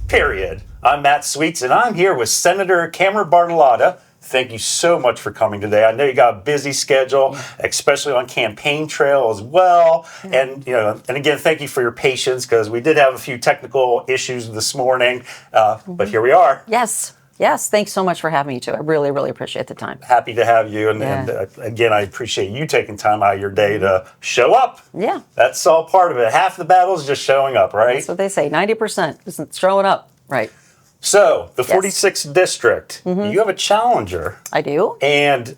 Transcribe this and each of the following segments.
period. I'm Matt Sweets, and I'm here with Senator Camera Bartolotta. Thank you so much for coming today. I know you got a busy schedule, especially on campaign trail as well. And again, thank you for your patience, because we did have a few technical issues this morning, but here we are. Yes. Thanks so much for having me too. I really, really appreciate the time. Happy to have you. And again, I appreciate you taking time out of your day to show up. Yeah. That's all part of it. Half the battle is just showing up, right? That's what they say. 90% isn't showing up. Right. So, the 46th District, you have a challenger. I do. And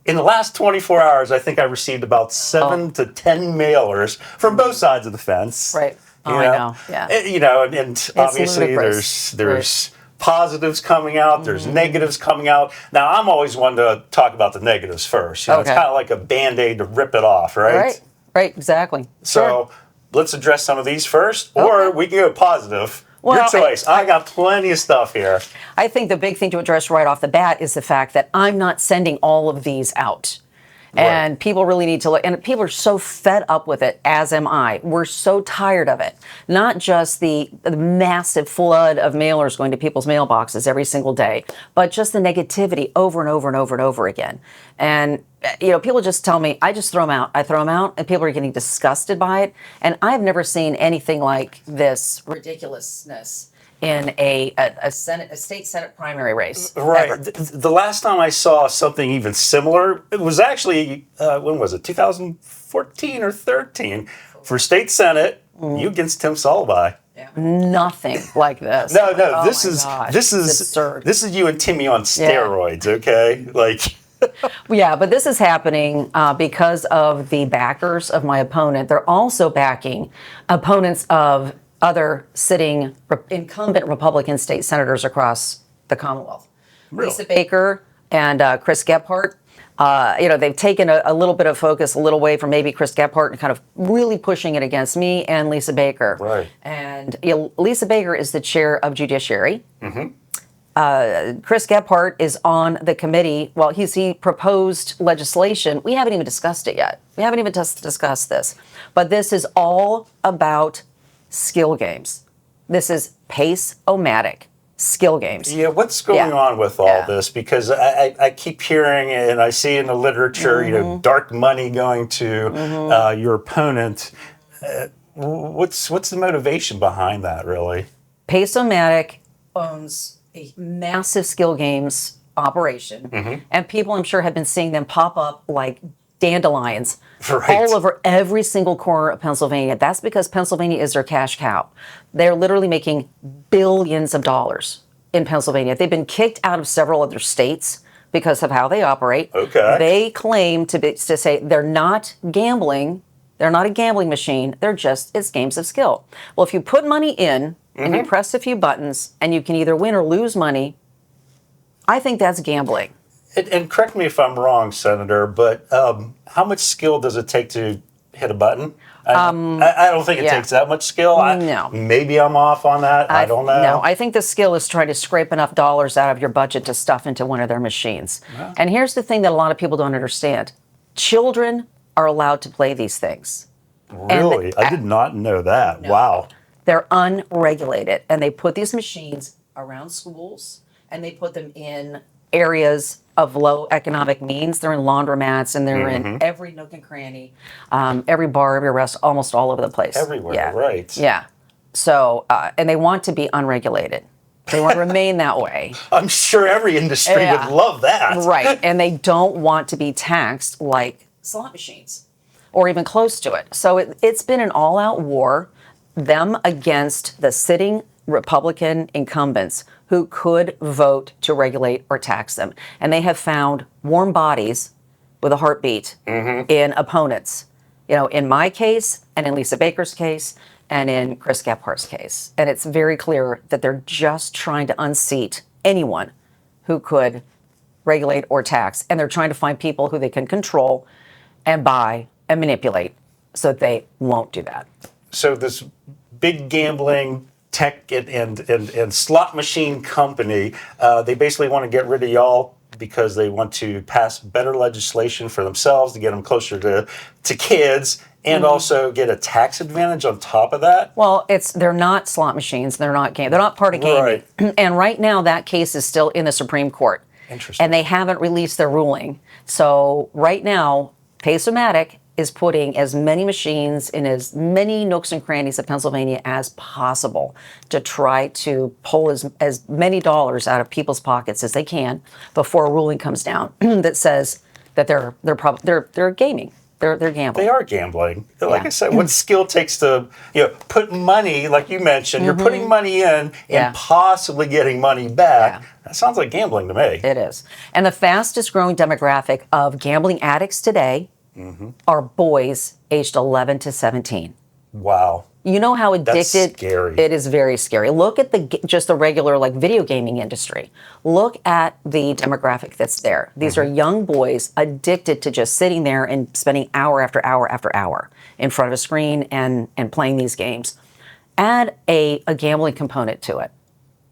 in the last 24 hours, I think I received about 7 to 10 mailers from both sides of the fence. Right. I know. Yeah. And obviously there's positives coming out, there's negatives coming out. Now, I'm always one to talk about the negatives first. It's kind of like a Band-Aid to rip it off, right? Right, exactly. So, let's address some of these first, or we can go positive. Well, your choice. I got plenty of stuff here. I think the big thing to address right off the bat is the fact that I'm not sending all of these out. And people really need to look, and people are so fed up with it, as am I. We're so tired of it. Not just the massive flood of mailers going to people's mailboxes every single day, but just the negativity over and over and over and over again. And, people just tell me, I just throw them out. I throw them out, and people are getting disgusted by it. And I've never seen anything like this ridiculousness in a state senate primary race. Right. The last time I saw something even similar, it was actually, when was it, 2014 or 13, for state senate, you against Tim Sullivan. Yeah. Nothing like this. No, this is absurd. This is you and Timmy on steroids, okay? Yeah, but this is happening because of the backers of my opponent. They're also backing opponents of other sitting incumbent Republican state senators across the Commonwealth. Really? Lisa Baker and Chris Gephardt. They've taken a little bit of focus a little away from maybe Chris Gephardt and kind of really pushing it against me and Lisa Baker. Right. And Lisa Baker is the chair of Judiciary. Chris Gephardt is on the committee. Well, he proposed legislation. We haven't even discussed it yet. We haven't even discussed this. But this is all about skill games. This is pace-o-matic skill games. Yeah, what's going on with all this? Because I keep hearing, and I see in the literature, dark money going to your opponent. What's the motivation behind that, really? Pace-o-matic owns a massive skill games operation, and people, I'm sure, have been seeing them pop up like dandelions all over every single corner of Pennsylvania. That's because Pennsylvania is their cash cow. They're literally making billions of dollars in Pennsylvania. They've been kicked out of several other states because of how they operate. Okay. They claim to say they're not gambling. They're not a gambling machine. It's games of skill. Well, if you put money in and you press a few buttons and you can either win or lose money, I think that's gambling. And correct me if I'm wrong, Senator, but how much skill does it take to hit a button? I don't think it takes that much skill. No. Maybe I'm off on that. I don't know. No, I think the skill is trying to scrape enough dollars out of your budget to stuff into one of their machines. Yeah. And here's the thing that a lot of people don't understand. Children are allowed to play these things. Really? I did not know that. No. Wow. They're unregulated. And they put these machines around schools, and they put them in areas of low economic means. They're in laundromats, and they're in every nook and cranny, every bar, every restaurant, almost all over the place. Everywhere, right. Yeah. So, and they want to be unregulated. They want to remain that way. I'm sure every industry would love that. Right. And they don't want to be taxed like slot machines or even close to it. So it's been an all-out war, them against the sitting Republican incumbents who could vote to regulate or tax them. And they have found warm bodies with a heartbeat in opponents. In my case, and in Lisa Baker's case, and in Chris Gephardt's case. And it's very clear that they're just trying to unseat anyone who could regulate or tax. And they're trying to find people who they can control and buy and manipulate so that they won't do that. So this big gambling tech and slot machine company, they basically want to get rid of y'all because they want to pass better legislation for themselves to get them closer to kids and also get a tax advantage on top of that. Well, they're not slot machines. They're not they're not part of gaming. Right. And right now, that case is still in the Supreme Court. Interesting. And they haven't released their ruling. So right now, Pace-O-Matic is putting as many machines in as many nooks and crannies of Pennsylvania as possible to try to pull as many dollars out of people's pockets as they can before a ruling comes down that says that they're gaming. They're gambling. They are gambling. Like Yeah. I said, what skill takes to put money, like you mentioned, you're putting money in Yeah. and possibly getting money back. Yeah. That sounds like gambling to me. It is. And the fastest growing demographic of gambling addicts today are boys aged 11 to 17. Wow. You know how addicted scary. it is. Very scary. Look at just the regular video gaming industry. Look at the demographic that's there. These are young boys addicted to just sitting there and spending hour after hour after hour in front of a screen and playing these games. Add a gambling component to it.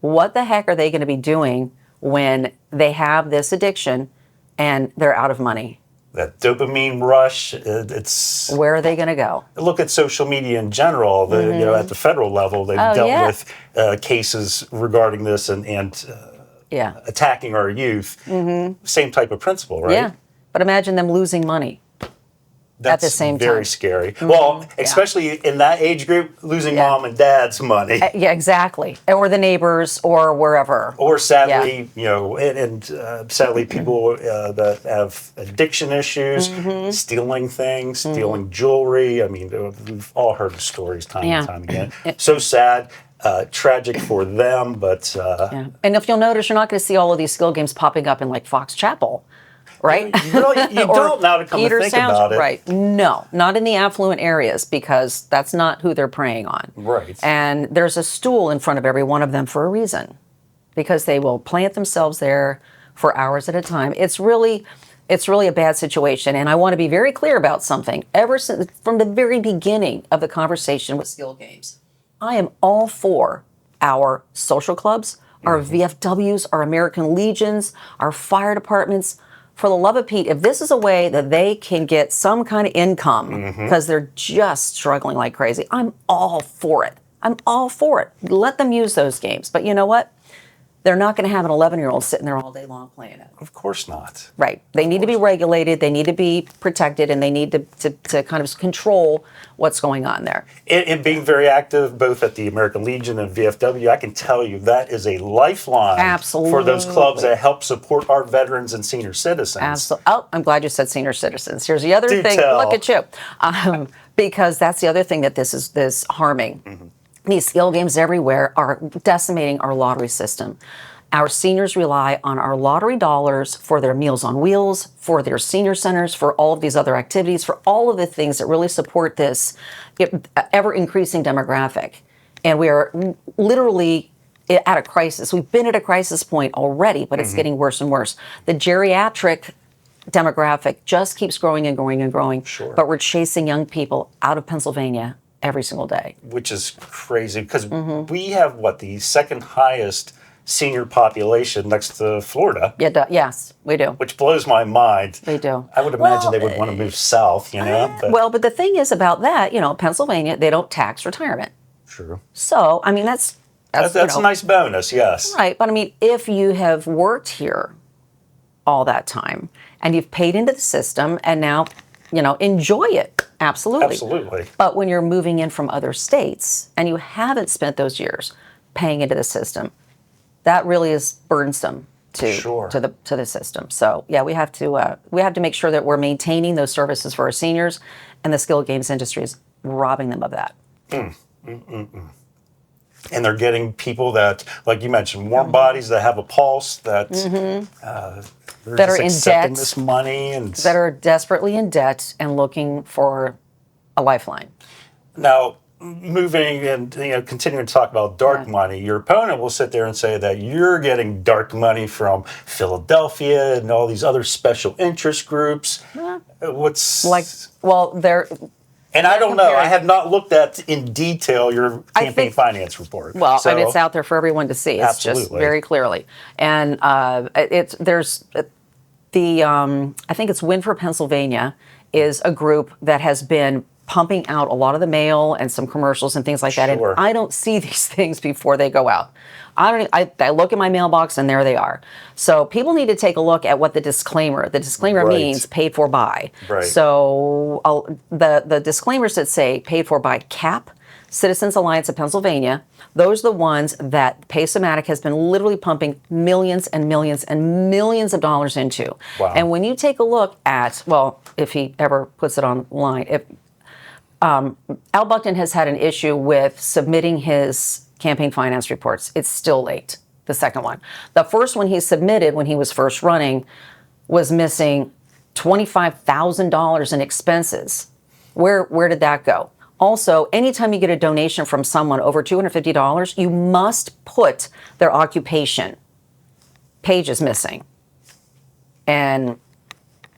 What the heck are they going to be doing when they have this addiction and they're out of money? That dopamine rush, it's... Where are they going to go? Look at social media in general. At the federal level, they've dealt with cases regarding this and attacking our youth. Same type of principle, right? Yeah. But imagine them losing money. That's at the same very time. scary. Well, especially in that age group, losing mom and dad's money. Yeah, exactly. Or the neighbors or wherever. Or sadly, sadly, people that have addiction issues, stealing things, stealing jewelry. I mean, we've all heard the stories time and time again. So sad. Tragic for them, but... And if you'll notice, you're not going to see all of these skill games popping up in like Fox Chapel. Right? You don't now to come to think about it. Right. No, not in the affluent areas because that's not who they're preying on. Right. And there's a stool in front of every one of them for a reason because they will plant themselves there for hours at a time. It's really a bad situation. And I want to be very clear about something. Ever since from the very beginning of the conversation with skill games, I am all for our social clubs, our VFWs, our American Legions, our fire departments. For the love of Pete, if this is a way that they can get some kind of income because they're just struggling like crazy, I'm all for it. I'm all for it. Let them use those games. But you know what? They're not going to have an 11-year-old sitting there all day long playing it. Of course not. Right. They need to be regulated. They need to be protected, and they need to kind of control what's going on there. And being very active, both at the American Legion and VFW, I can tell you that is a lifeline for those clubs that help support our veterans and senior citizens. Absolutely. Oh, I'm glad you said senior citizens. Here's the other thing. Tell. Look at you. Because that's the other thing that this is harming. These skill games everywhere are decimating our lottery system. Our seniors rely on our lottery dollars for their Meals on Wheels, for their senior centers, for all of these other activities, for all of the things that really support this ever-increasing demographic. And we are literally at a crisis. We've been at a crisis point already, but it's getting worse and worse. The geriatric demographic just keeps growing and growing and growing. Sure. But we're chasing young people out of Pennsylvania every single day. Which is crazy because we have, the second highest senior population next to Florida. Yeah, yes, we do. Which blows my mind. We do. I would imagine they would want to move south, But the thing is about that, Pennsylvania, they don't tax retirement. True. So, I mean, that's a nice bonus, yes. Right, but I mean, if you have worked here all that time and you've paid into the system and now, enjoy it. Absolutely. Absolutely. But when you're moving in from other states and you haven't spent those years paying into the system, that really is burdensome to the system. So yeah, we have to make sure that we're maintaining those services for our seniors, and the skill games industry is robbing them of that. And they're getting people that, like you mentioned, warm bodies that have a pulse that that are in debt, this money and that are desperately in debt and looking for a lifeline. Now, moving and continuing to talk about dark money, your opponent will sit there and say that you're getting dark money from Philadelphia and all these other special interest groups. They're. And I don't know. I have not looked at in detail your campaign finance report. Well, and it's out there for everyone to see. It's absolutely. Just very clearly. And I think it's Win for Pennsylvania is a group that has been pumping out a lot of the mail and some commercials and things like that. And Sure. I don't see these things before they go out. I look at my mailbox and there they are. So people need to take a look at what the disclaimer Right. means paid for by. Right. So the disclaimers that say paid for by CAP, Citizens Alliance of Pennsylvania, those are the ones that Paysomatic has been literally pumping millions and millions and millions of dollars into. Wow. And when you take a look at, well, if he ever puts it online, if Al Buckton has had an issue with submitting his campaign finance reports. It's still late, the second one. The first one he submitted when he was first running was missing $25,000 in expenses. Where did that go? Also, anytime you get a donation from someone over $250, you must put their occupation. Page is missing. And,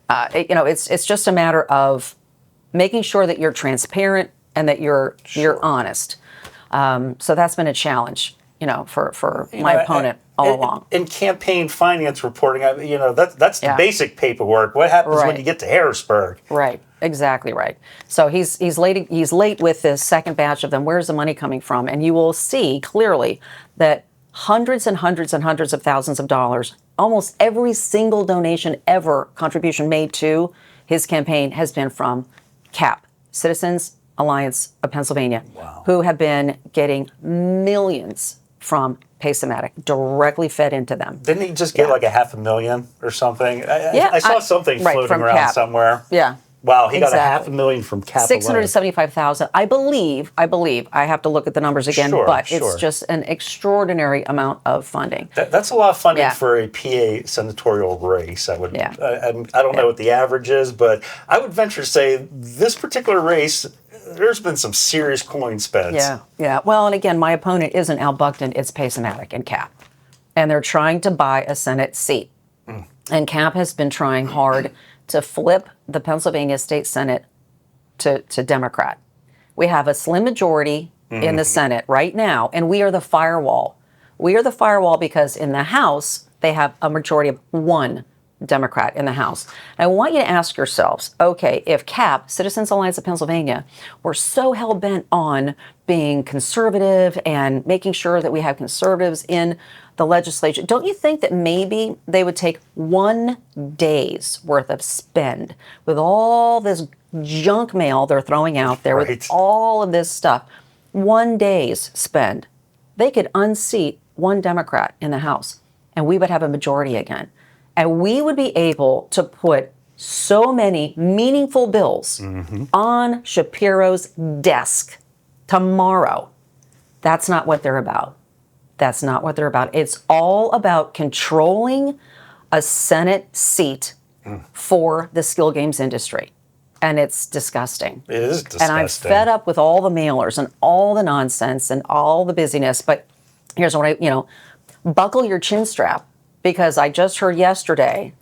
it's just a matter of making sure that you're transparent and that you're honest. So that's been a challenge, for my opponent all along. In campaign finance reporting, that's the basic paperwork. What happens when you get to Harrisburg? Right, exactly right. So he's late. He's late with this second batch of them. Where's the money coming from? And you will see clearly that hundreds and hundreds and hundreds of thousands of dollars, almost every single donation ever, contribution made to his campaign has been from CAP, Citizens Alliance of Pennsylvania, who have been getting millions from Paysomatic directly fed into them. Didn't he just get like $500,000 or something? I saw something floating from around CAP. somewhere. Yeah. Wow, he got Exactly. $500,000 from CAP alone. 675,000. I believe. I have to look at the numbers again, but it's just an extraordinary amount of funding. That's a lot of funding Yeah. for a PA senatorial race. I don't know what the average is, but I would venture to say this particular race, there's been some serious coin spent. Yeah. Well, and again, my opponent isn't Al Buckton, it's Paysomatic and CAP. And they're trying to buy a Senate seat. And CAP has been trying hard to flip the Pennsylvania State Senate to Democrat. We have a slim majority in the Senate right now, and we are the firewall. We are the firewall because in the House, they have a majority of one Democrat in the House. And I want you to ask yourselves, okay, if CAP, Citizens Alliance of Pennsylvania, were so hell-bent on being conservative and making sure that we have conservatives in the legislature, don't you think that maybe they would take 1 day's worth of spend with all this junk mail they're throwing out there, with all of this stuff, 1 day's spend? They could unseat one Democrat in the House, and we would have a majority again. And we would be able to put so many meaningful bills on Shapiro's desk tomorrow. That's not what they're about. That's not what they're about. It's all about controlling a Senate seat for the skill games industry. And it's disgusting. It is disgusting. And I'm fed up with all the mailers and all the nonsense and all the busyness. But here's what buckle your chin strap, because I just heard yesterday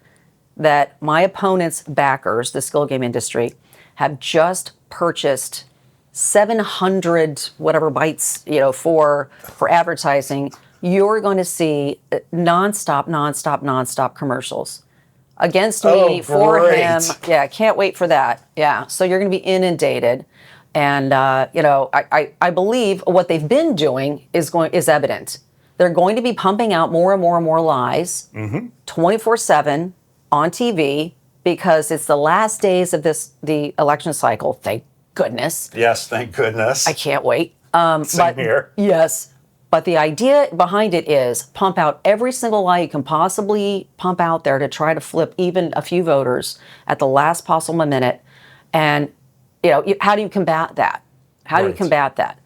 that my opponent's backers, the skill game industry, have just purchased 700 whatever bytes, for advertising. You're going to see nonstop commercials against me, for him. Yeah, can't wait for that. Yeah, so you're going to be inundated. And, I believe what they've been doing is evident. They're going to be pumping out more and more and more lies 24/7 on TV, because it's the last days of the election cycle. Thank goodness. Yes, thank goodness. I can't wait. Same here. Yes. But the idea behind it is pump out every single lie you can possibly pump out there to try to flip even a few voters at the last possible minute. And, how do you combat that? How do you combat that?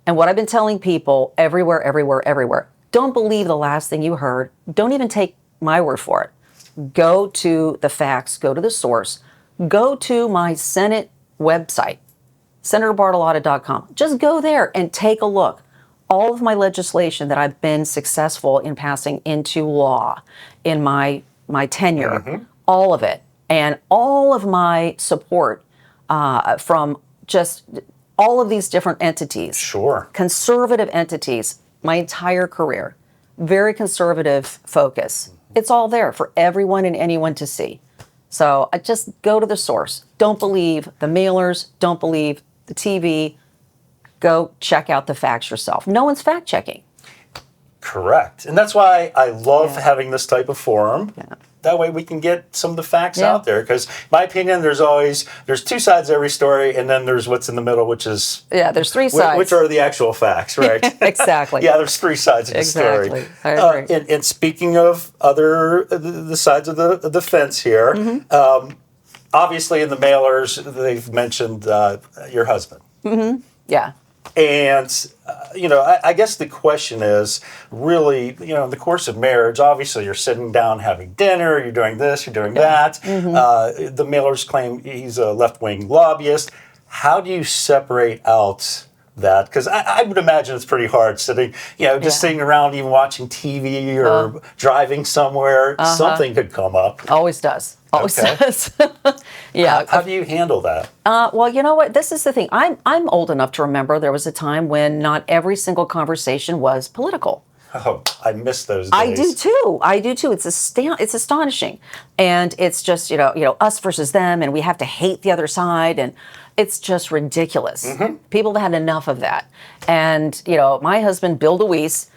And what I've been telling people everywhere, don't believe the last thing you heard. Don't even take my word for it. Go to the facts, go to the source, go to my Senate website, senatorbartolotta.com. Just go there and take a look. All of my legislation that I've been successful in passing into law in my tenure, all of it, and all of my support from just all of these different entities. Sure. Conservative entities, my entire career. Very conservative focus. It's all there for everyone and anyone to see. So I just go to the source. Don't believe the mailers. Don't believe the TV. Go check out the facts yourself. No one's fact checking. Correct. And that's why I love having this type of forum. Yeah. That way we can get some of the facts out there. Because my opinion, there's two sides to every story, and then there's what's in the middle, which is... Yeah, there's three sides. Which are the actual facts, right? Exactly. Yeah, there's three sides of the story. Exactly. I agree. And speaking of the sides of the fence here, obviously in the mailers, they've mentioned your husband. Yeah. And, I guess the question is really, in the course of marriage, obviously you're sitting down having dinner, you're doing this, you're doing that. The mailers claim he's a left-wing lobbyist. How do you separate out that? Because I would imagine it's pretty hard sitting, sitting around even watching TV or driving somewhere. Something could come up. Always does. Always does. Yeah. How do you handle that? Well, you know what? This is the thing. I'm old enough to remember there was a time when not every single conversation was political. Oh, I miss those days. I do too. It's astonishing, and it's just us versus them, and we have to hate the other side, and it's just ridiculous. People have had enough of that. And my husband, Bill DeWeese,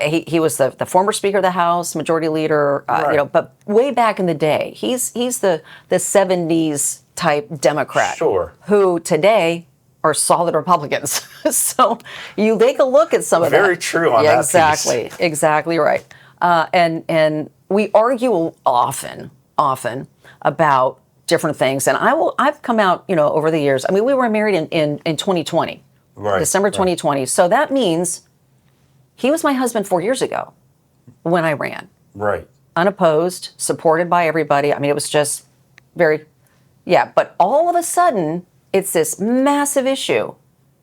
he was the former Speaker of the House, Majority Leader, but way back in the day, he's the 70s type Democrat, who today are solid Republicans. So you take a look at some of that. Very true on that piece. Exactly right. And we argue often about different things. And I've come out, over the years. I mean, we were married in 2020, December 2020. So that means he was my husband 4 years ago when I ran. Right. Unopposed, supported by everybody. I mean, it was just but all of a sudden, it's this massive issue.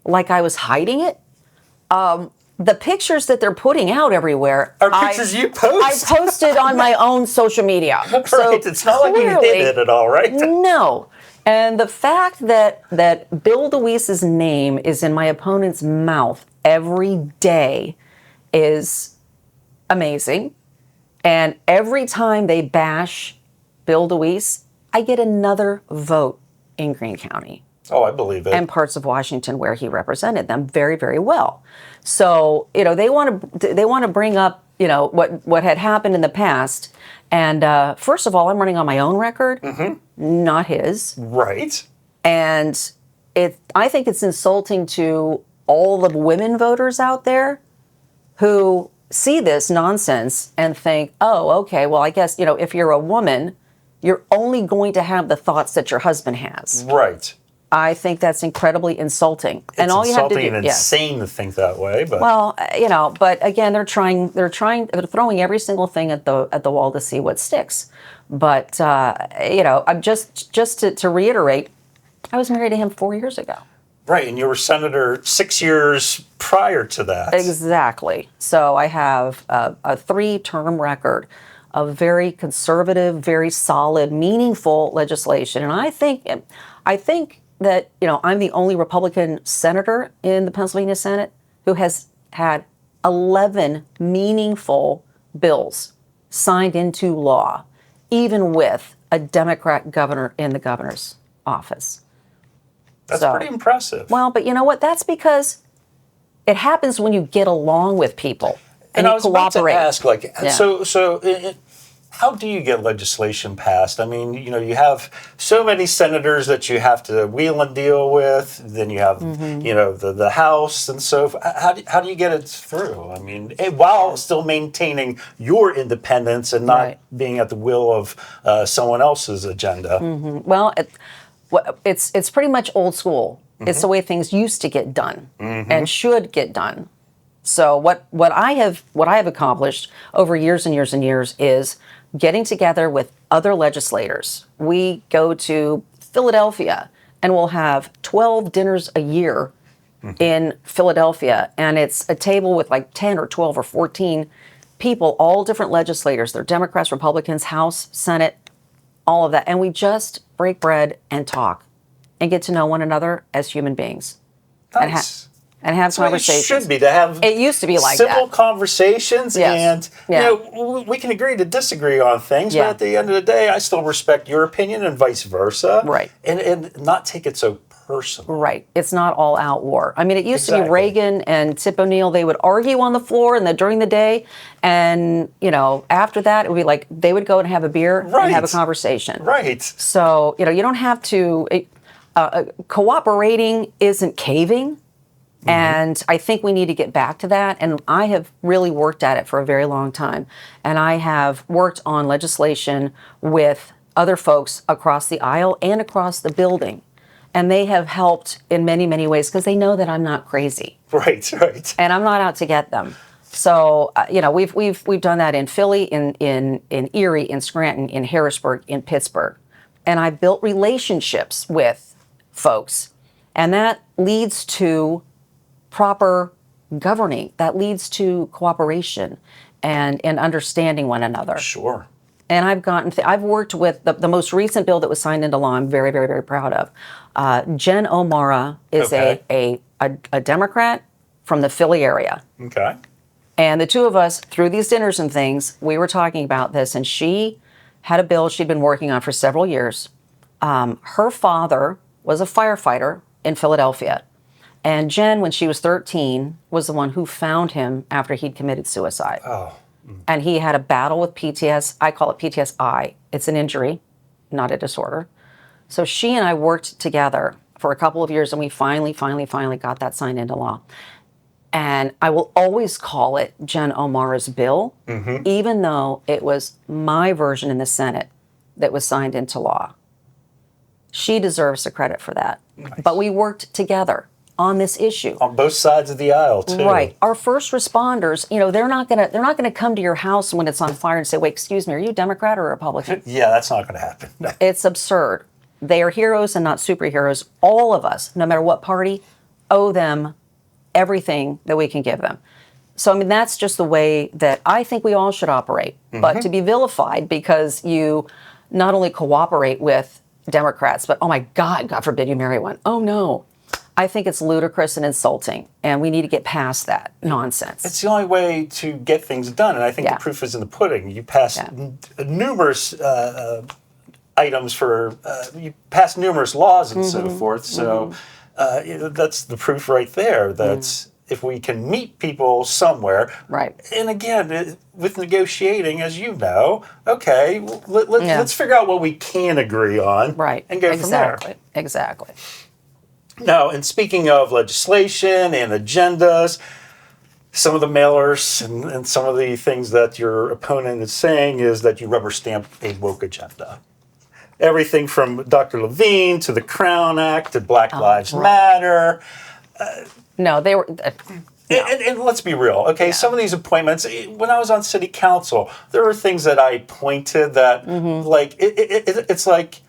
Like I was hiding it. The pictures that they're putting out everywhere are pictures you post. I posted on my own social media. Right. So it's not like you hid it at all, right? No. And the fact that Bill DeWeese's name is in my opponent's mouth every day is amazing. And every time they bash Bill DeWeese, I get another vote in Greene County. Oh, I believe it. And parts of Washington where he represented them very, very well. So, they want to bring up, what had happened in the past. And first of all, I'm running on my own record, not his. Right. And I think it's insulting to all the women voters out there who see this nonsense and think, oh, okay, well, I guess, if you're a woman, you're only going to have the thoughts that your husband has. Right. I think that's incredibly insulting. It's all you have to do, and insane to think that way. But well, but again, they're throwing every single thing at the wall to see what sticks. But I'm just to reiterate, I was married to him 4 years ago. Right, and you were senator 6 years prior to that. Exactly. So I have a 3-term record of very conservative, very solid, meaningful legislation, and I think that I'm the only Republican senator in the Pennsylvania Senate who has had 11 meaningful bills signed into law, even with a Democrat governor in the governor's office. That's pretty impressive. Well, but you know what? That's because it happens when you get along with people and you I was cooperate. About to ask, so how do you get legislation passed? I mean, you have so many senators that you have to wheel and deal with. Then you have, the House and so forth. How do you get it through? I mean, while still maintaining your independence and not being at the will of someone else's agenda. Well, it's pretty much old school. It's the way things used to get done and should get done. So what I have accomplished over years and years and years is getting together with other legislators. We go to Philadelphia and we'll have 12 dinners a year in Philadelphia. And it's a table with like 10 or 12 or 14 people, all different legislators. They're Democrats, Republicans, House, Senate, all of that. And we just break bread and talk and get to know one another as human beings. Nice. and have conversations. It should be, to have It used to be like civil that. conversations, Yes. and Yeah. you know, we can agree to disagree on things, Yeah. but at the end of the day, I still respect your opinion and vice versa. Right. And not take it so personal. Right. It's not all out war. I mean, it used to be Exactly. Reagan and Tip O'Neill, they would argue on the floor and during the day. And, you know, after that, it would be like they would go and have a beer and have a conversation. Right. So, you know, you don't have to, cooperating isn't caving. And I think we need to get back to that. And I have really worked at it for a very long time. And I have worked on legislation with other folks across the aisle and across the building. And they have helped in many, many ways because they know that I'm not crazy. Right, right. And I'm not out to get them. So, you know, we've done that in Philly, in Erie, in Scranton, in Harrisburg, in Pittsburgh. And I built relationships with folks. And that leads to proper governing. That leads to cooperation and understanding one another. Sure. And I've worked with the most recent bill that was signed into law. I'm very, very, very proud of. Jen O'Mara is a Democrat from the Philly area. Okay. And the two of us, through these dinners and things, we were talking about this. And she had a bill she'd been working on for several years. Her father was a firefighter in Philadelphia. And Jen, when she was 13, was the one who found him after he'd committed suicide. Oh. And he had a battle with PTS. I call it PTSI. It's an injury, not a disorder. So she and I worked together for a couple of years, and we finally got that signed into law. And I will always call it Jen O'Mara's bill, even though it was my version in the Senate that was signed into law. She deserves the credit for that. Nice. But we worked together on this issue. On both sides of the aisle, too. Right. Our first responders, you know, they're not gonna come to your house when it's on fire and say, "Wait, excuse me, are you a Democrat or a Republican?" Yeah, that's not going to happen. No. It's absurd. They are heroes and not superheroes. All of us, no matter what party, owe them everything that we can give them. So, I mean, that's just the way that I think we all should operate. But to be vilified because you not only cooperate with Democrats, but, oh my God, God forbid you marry one. Oh no. I think it's ludicrous and insulting, and we need to get past that nonsense. It's the only way to get things done, and I think the proof is in the pudding. You passed numerous items for, you passed numerous laws and so forth, so that's the proof right there that if we can meet people somewhere, right? And again, with negotiating, as you know, okay, let's figure out what we can agree on, right? And go from there. Exactly. Now, and speaking of legislation and agendas, some of the mailers and some of the things that your opponent is saying is that you rubber stamp a woke agenda. Everything from Dr. Levine to the Crown Act to Black Lives Matter. No, they were. And let's be real, okay? Some of these appointments, when I was on city council, there were things that I pointed that, like, it's like,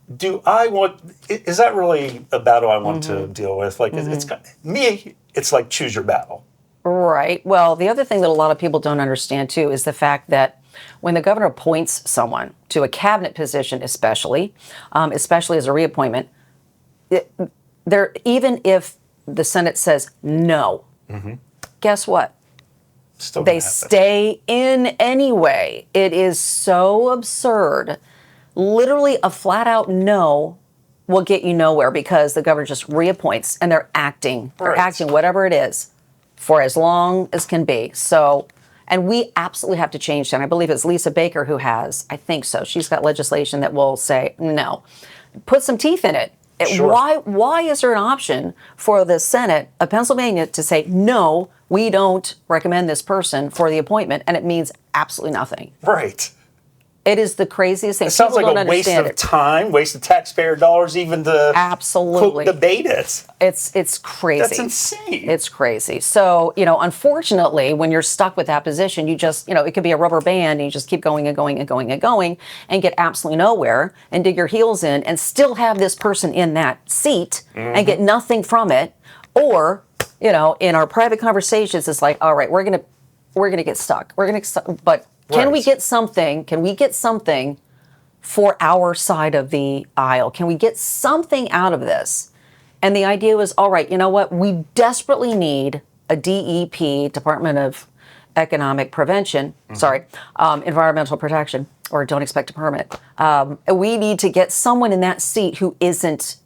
is that really a battle I want to deal with? Like, it's like choose your battle. Right. Well, the other thing that a lot of people don't understand, too, is the fact that when the governor appoints someone to a cabinet position, especially as a reappointment, even if the Senate says no, guess what? They stay in anyway. It is so absurd. Literally, a flat-out no will get you nowhere because the governor just reappoints and they're acting. They're acting whatever it is for as long as can be. So, and we absolutely have to change that. I believe it's Lisa Baker who has, I think so. She's got legislation that will say no. Put some teeth in it. Sure. Why is there an option for the Senate of Pennsylvania to say, no, we don't recommend this person for the appointment, and it means absolutely nothing? Right. It is the craziest thing. It sounds like a waste of time, waste of taxpayer dollars, even to debate it. It's crazy. That's insane. It's crazy. So, unfortunately, when you're stuck with that position, you just, it could be a rubber band and you just keep going and going and going and going and get absolutely nowhere and dig your heels in and still have this person in that seat and get nothing from it. Or, in our private conversations, it's like, all right, we're gonna get stuck. But can we get something? Can we get something for our side of the aisle? Can we get something out of this? And the idea was, all right, you know what? We desperately need a DEP, Department of Economic Prevention, Environmental Protection, or don't expect a permit. We need to get someone in that seat who isn't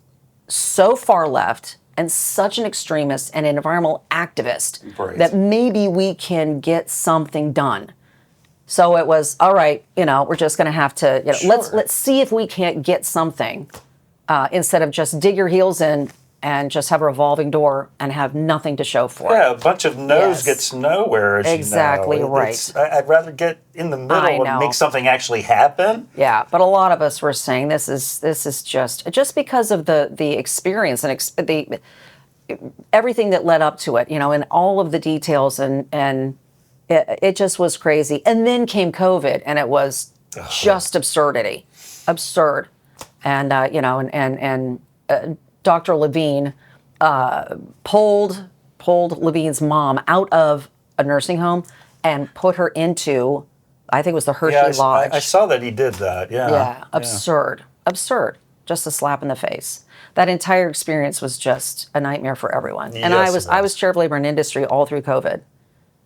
so far left and such an extremist and an environmental activist that maybe we can get something done. So it was, all right, we're just going to have to, let's see if we can't get something instead of just dig your heels in and just have a revolving door and have nothing to show for it. Yeah, a bunch of no's gets nowhere, as exactly you know. Right. I'd rather get in the middle and make something actually happen. Yeah, but a lot of us were saying this is just because of the experience and the everything that led up to it, and all of the details, and it just was crazy. And then came COVID, and it was just absurd. And Dr. Levine pulled Levine's mom out of a nursing home and put her into, I think it was the Hershey Lodge. I saw that he did that. Yeah. Absurd. Just a slap in the face. That entire experience was just a nightmare for everyone. And I was chair of labor and industry all through COVID.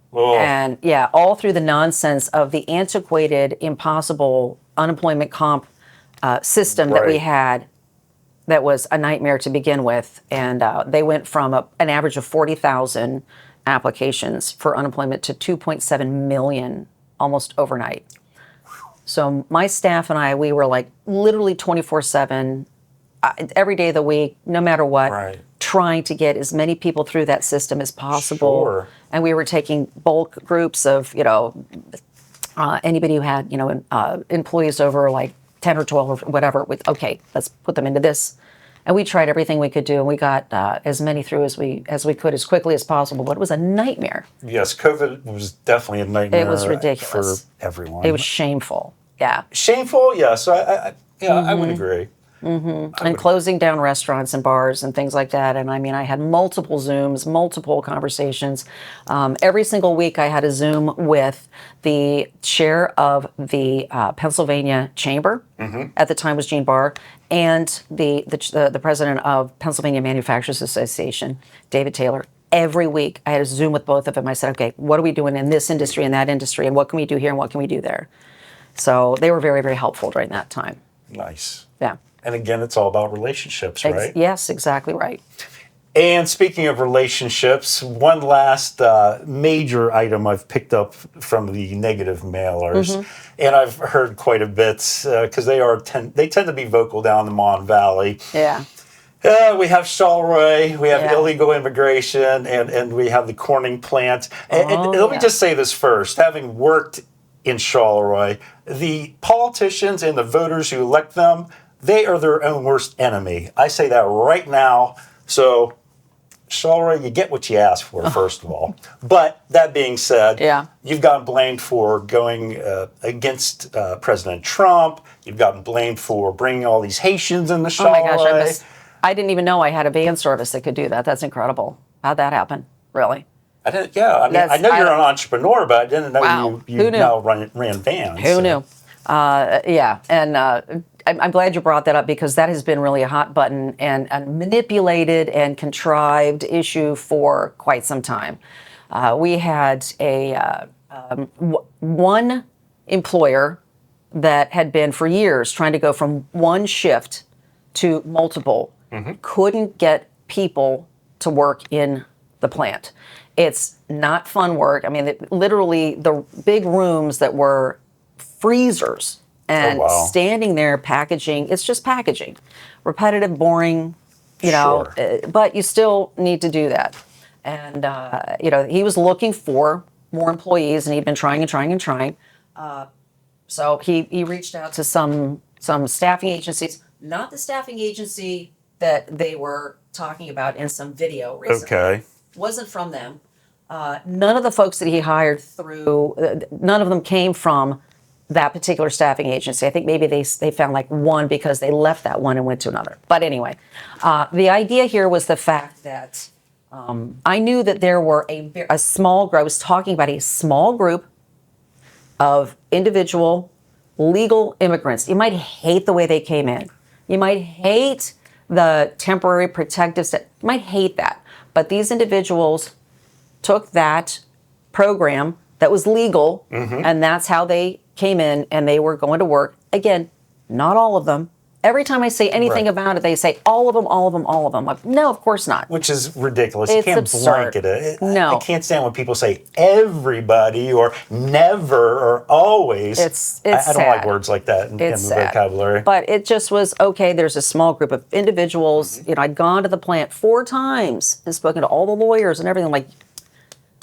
Whoa. And all through the nonsense of the antiquated, impossible unemployment comp system that we had. That was a nightmare to begin with. And they went from an average of 40,000 applications for unemployment to 2.7 million almost overnight. So my staff and I, we were like literally 24/7, every day of the week, no matter what, trying to get as many people through that system as possible. Sure. And we were taking bulk groups of, anybody who had, employees over like 10 or 12 or whatever, okay, let's put them into this. And we tried everything we could do, and we got as many through as we could as quickly as possible, but it was a nightmare. Yes, COVID was definitely a nightmare. It was ridiculous. For everyone. It was shameful. Yeah. Shameful, yeah. So I would agree. And closing down restaurants and bars and things like that. And I had multiple Zooms, multiple conversations. Every single week I had a Zoom with the chair of the Pennsylvania Chamber, at the time was Gene Barr, and the president of Pennsylvania Manufacturers Association, David Taylor. Every week I had a Zoom with both of them. I said, okay, what are we doing in this industry and that industry, and what can we do here and what can we do there? So they were very, very helpful during that time. Nice. Yeah. And again, it's all about relationships, right? Yes, exactly right. And speaking of relationships, one last major item I've picked up from the negative mailers, and I've heard quite a bit because they tend to be vocal down the Mon Valley. Yeah. We have Charleroi, we have illegal immigration, and we have the Corning plant. And let me just say this first. Having worked in Charleroi, the politicians and the voters who elect them, they are their own worst enemy. I say that right now. So, Charleroi, you get what you ask for, first of all. But that being said, you've gotten blamed for going against President Trump. You've gotten blamed for bringing all these Haitians into Charleroi. Oh my gosh, I didn't even know I had a van service that could do that. That's incredible. How'd that happen? Really? I didn't. Yeah, I know you're an entrepreneur, but I didn't know you now ran vans. Who knew? And I'm glad you brought that up because that has been really a hot button and a manipulated and contrived issue for quite some time. We had one employer that had been for years trying to go from one shift to multiple, couldn't get people to work in the plant. It's not fun work. Literally the big rooms that were freezers and standing there packaging, it's just packaging. Repetitive, boring, but you still need to do that. And, he was looking for more employees and he'd been trying. So he reached out to some staffing agencies, not the staffing agency that they were talking about in some video recently. Okay. Wasn't from them. None of the folks that he hired none of them came from that particular staffing agency. I think maybe they found like one because they left that one and went to another. But anyway, the idea here was the fact that I knew that there were a small group. I was talking about a small group of individual legal immigrants. You might hate the way they came in. You might hate the temporary protective set. You might hate that, but these individuals took that program that was legal, and that's how they came in, and they were going to work. Again, not all of them. Every time I say anything about it, they say all of them, all of them, all of them. Like, no, of course not. Which is ridiculous. It's you can't absurd. blanket it. No. I can't stand when people say everybody or never or always. It's I don't sad. like words like that in the sad. vocabulary. But it just was, okay, there's a small group of individuals. I'd gone to the plant 4 times and spoken to all the lawyers and everything. Like,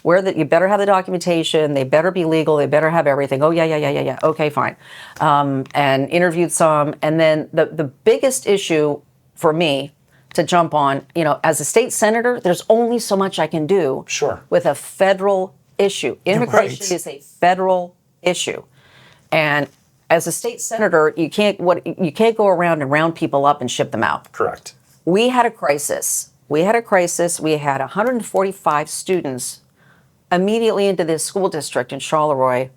you better have the documentation, they better be legal, they better have everything. Oh, yeah. Okay, fine. And interviewed some. And then the biggest issue for me to jump on, as a state senator, there's only so much I can do with a federal issue. Immigration is a federal issue. And as a state senator, you can't go around and round people up and ship them out. Correct. We had a crisis. We had 145 students immediately into this school district in Charleroi,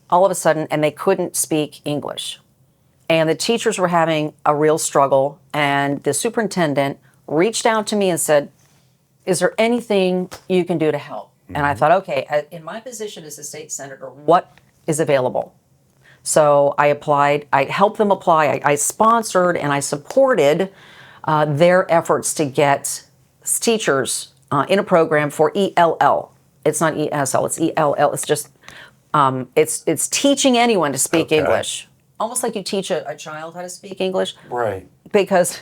all of a sudden, and they couldn't speak English. And the teachers were having a real struggle, and the superintendent reached out to me and said, is there anything you can do to help? And I thought, okay, in my position as a state senator, what is available? So I applied, I helped them apply, I sponsored and I supported their efforts to get teachers in a program for ELL. It's not ESL, it's ELL. It's just, it's teaching anyone to speak English. Almost like you teach a child how to speak English. Right. Because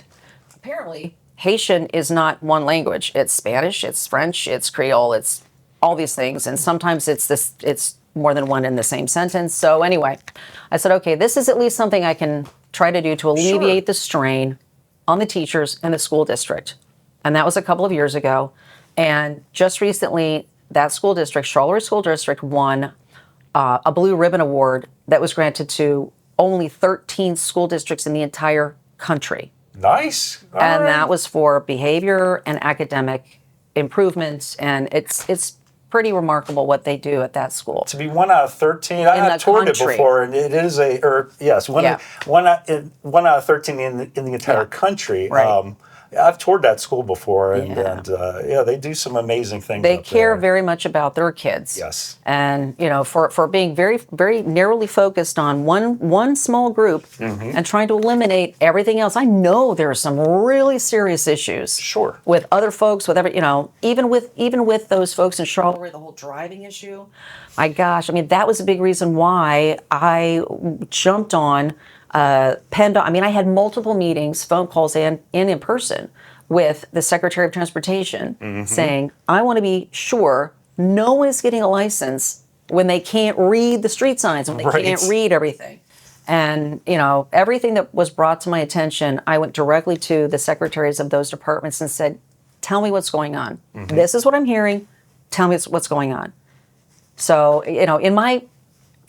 apparently Haitian is not one language. It's Spanish, it's French, it's Creole, it's all these things. And sometimes it's more than one in the same sentence. So anyway, I said, okay, this is at least something I can try to do to alleviate the strain on the teachers in the school district. And that was a couple of years ago. And just recently, that school district, Charleroi School District, won a Blue Ribbon Award that was granted to only 13 school districts in the entire country. Nice. And that was for behavior and academic improvements. And it's pretty remarkable what they do at that school. To be 1 out of 13, I've toured it before, and it is one out of 13 in the entire country. Right. I've toured that school before, and they do some amazing things. They care very much about their kids. Yes. And for being very, very narrowly focused on one small group and trying to eliminate everything else. I know there are some really serious issues. Sure. With other folks, with even with those folks in Charleroi, the whole driving issue. My gosh, that was a big reason why I jumped on. I had multiple meetings, phone calls, and in person with the Secretary of Transportation saying, I want to be sure no one is getting a license when they can't read the street signs, when they can't read everything. And, everything that was brought to my attention, I went directly to the secretaries of those departments and said, tell me what's going on. This is what I'm hearing. Tell me what's going on. So, in my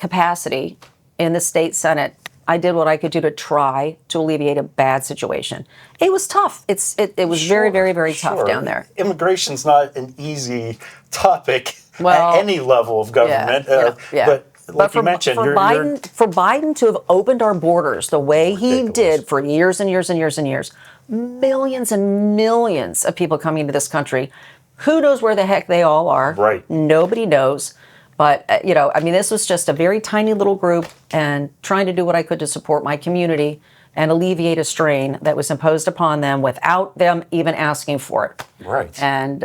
capacity in the state Senate, I did what I could do to try to alleviate a bad situation. It was tough. It was very, very, very tough down there. Immigration's not an easy topic at any level of government. But like you mentioned, for Biden to have opened our borders the way he did for years and years and years and years, millions and millions of people coming into this country, who knows where the heck they all are? Right. Nobody knows. But, this was just a very tiny little group and trying to do what I could to support my community and alleviate a strain that was imposed upon them without them even asking for it. Right. And,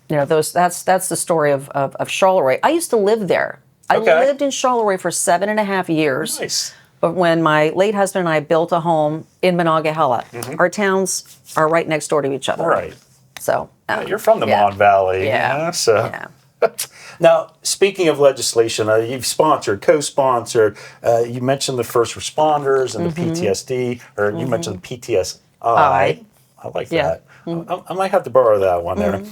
that's the story of Charleroi. I used to live there. I lived in Charleroi for 7.5 years. Nice. But when my late husband and I built a home in Monongahela, our towns are right next door to each other. Right. So. You're from the Mon Valley. Yeah. So. Now, speaking of legislation, you've sponsored, co-sponsored. You mentioned the first responders and the PTSD, or you mentioned the PTSI. I like that. I might have to borrow that one there.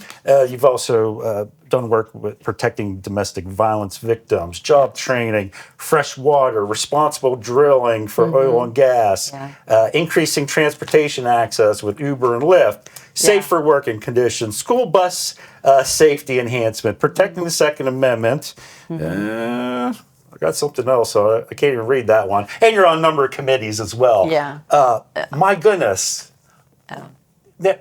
You've also done work with protecting domestic violence victims, job training, fresh water, responsible drilling for oil and gas, increasing transportation access with Uber and Lyft, safer working conditions, school bus safety enhancement, protecting the Second Amendment. I got something else, so I can't even read that one. And you're on a number of committees as well. Yeah. My goodness.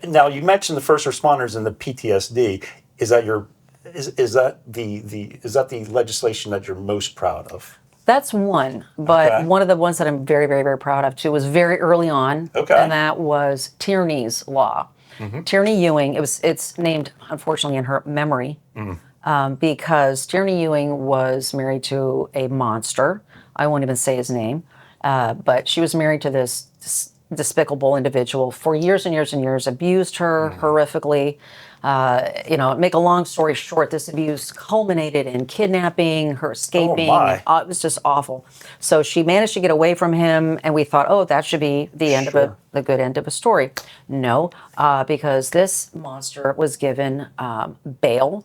Now, you mentioned the first responders and the PTSD. Is that the legislation that you're most proud of? That's one, but Okay. one of the ones that I'm very, very, very proud of too was very early on, Okay. and that was Tierney's Law. Tierney Ewing. It's named, unfortunately, in her memory, because Tierney Ewing was married to a monster. I won't even say his name, but she was married to this despicable individual for years and years and years, abused her horrifically. Make a long story short, this abuse culminated in kidnapping, her escaping. Oh, my. It was just awful. So she managed to get away from him, and we thought, oh, that should be the end Sure. the good end of a story. No, because this monster was given bail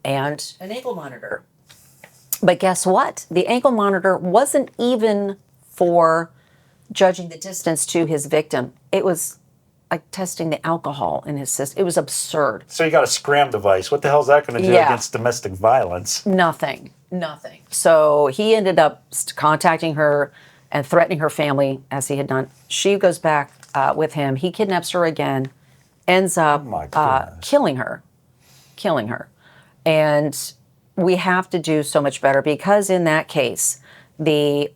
and an ankle monitor. But guess what? The ankle monitor wasn't even for judging the distance to his victim. It was like testing the alcohol in his system. It was absurd. So you got a scram device. What the hell is that going to do Yeah. against domestic violence? Nothing. So he ended up contacting her and threatening her family, as he had done. She goes back with him. He kidnaps her again, ends up my goodness. killing her. And we have to do so much better, because in that case, the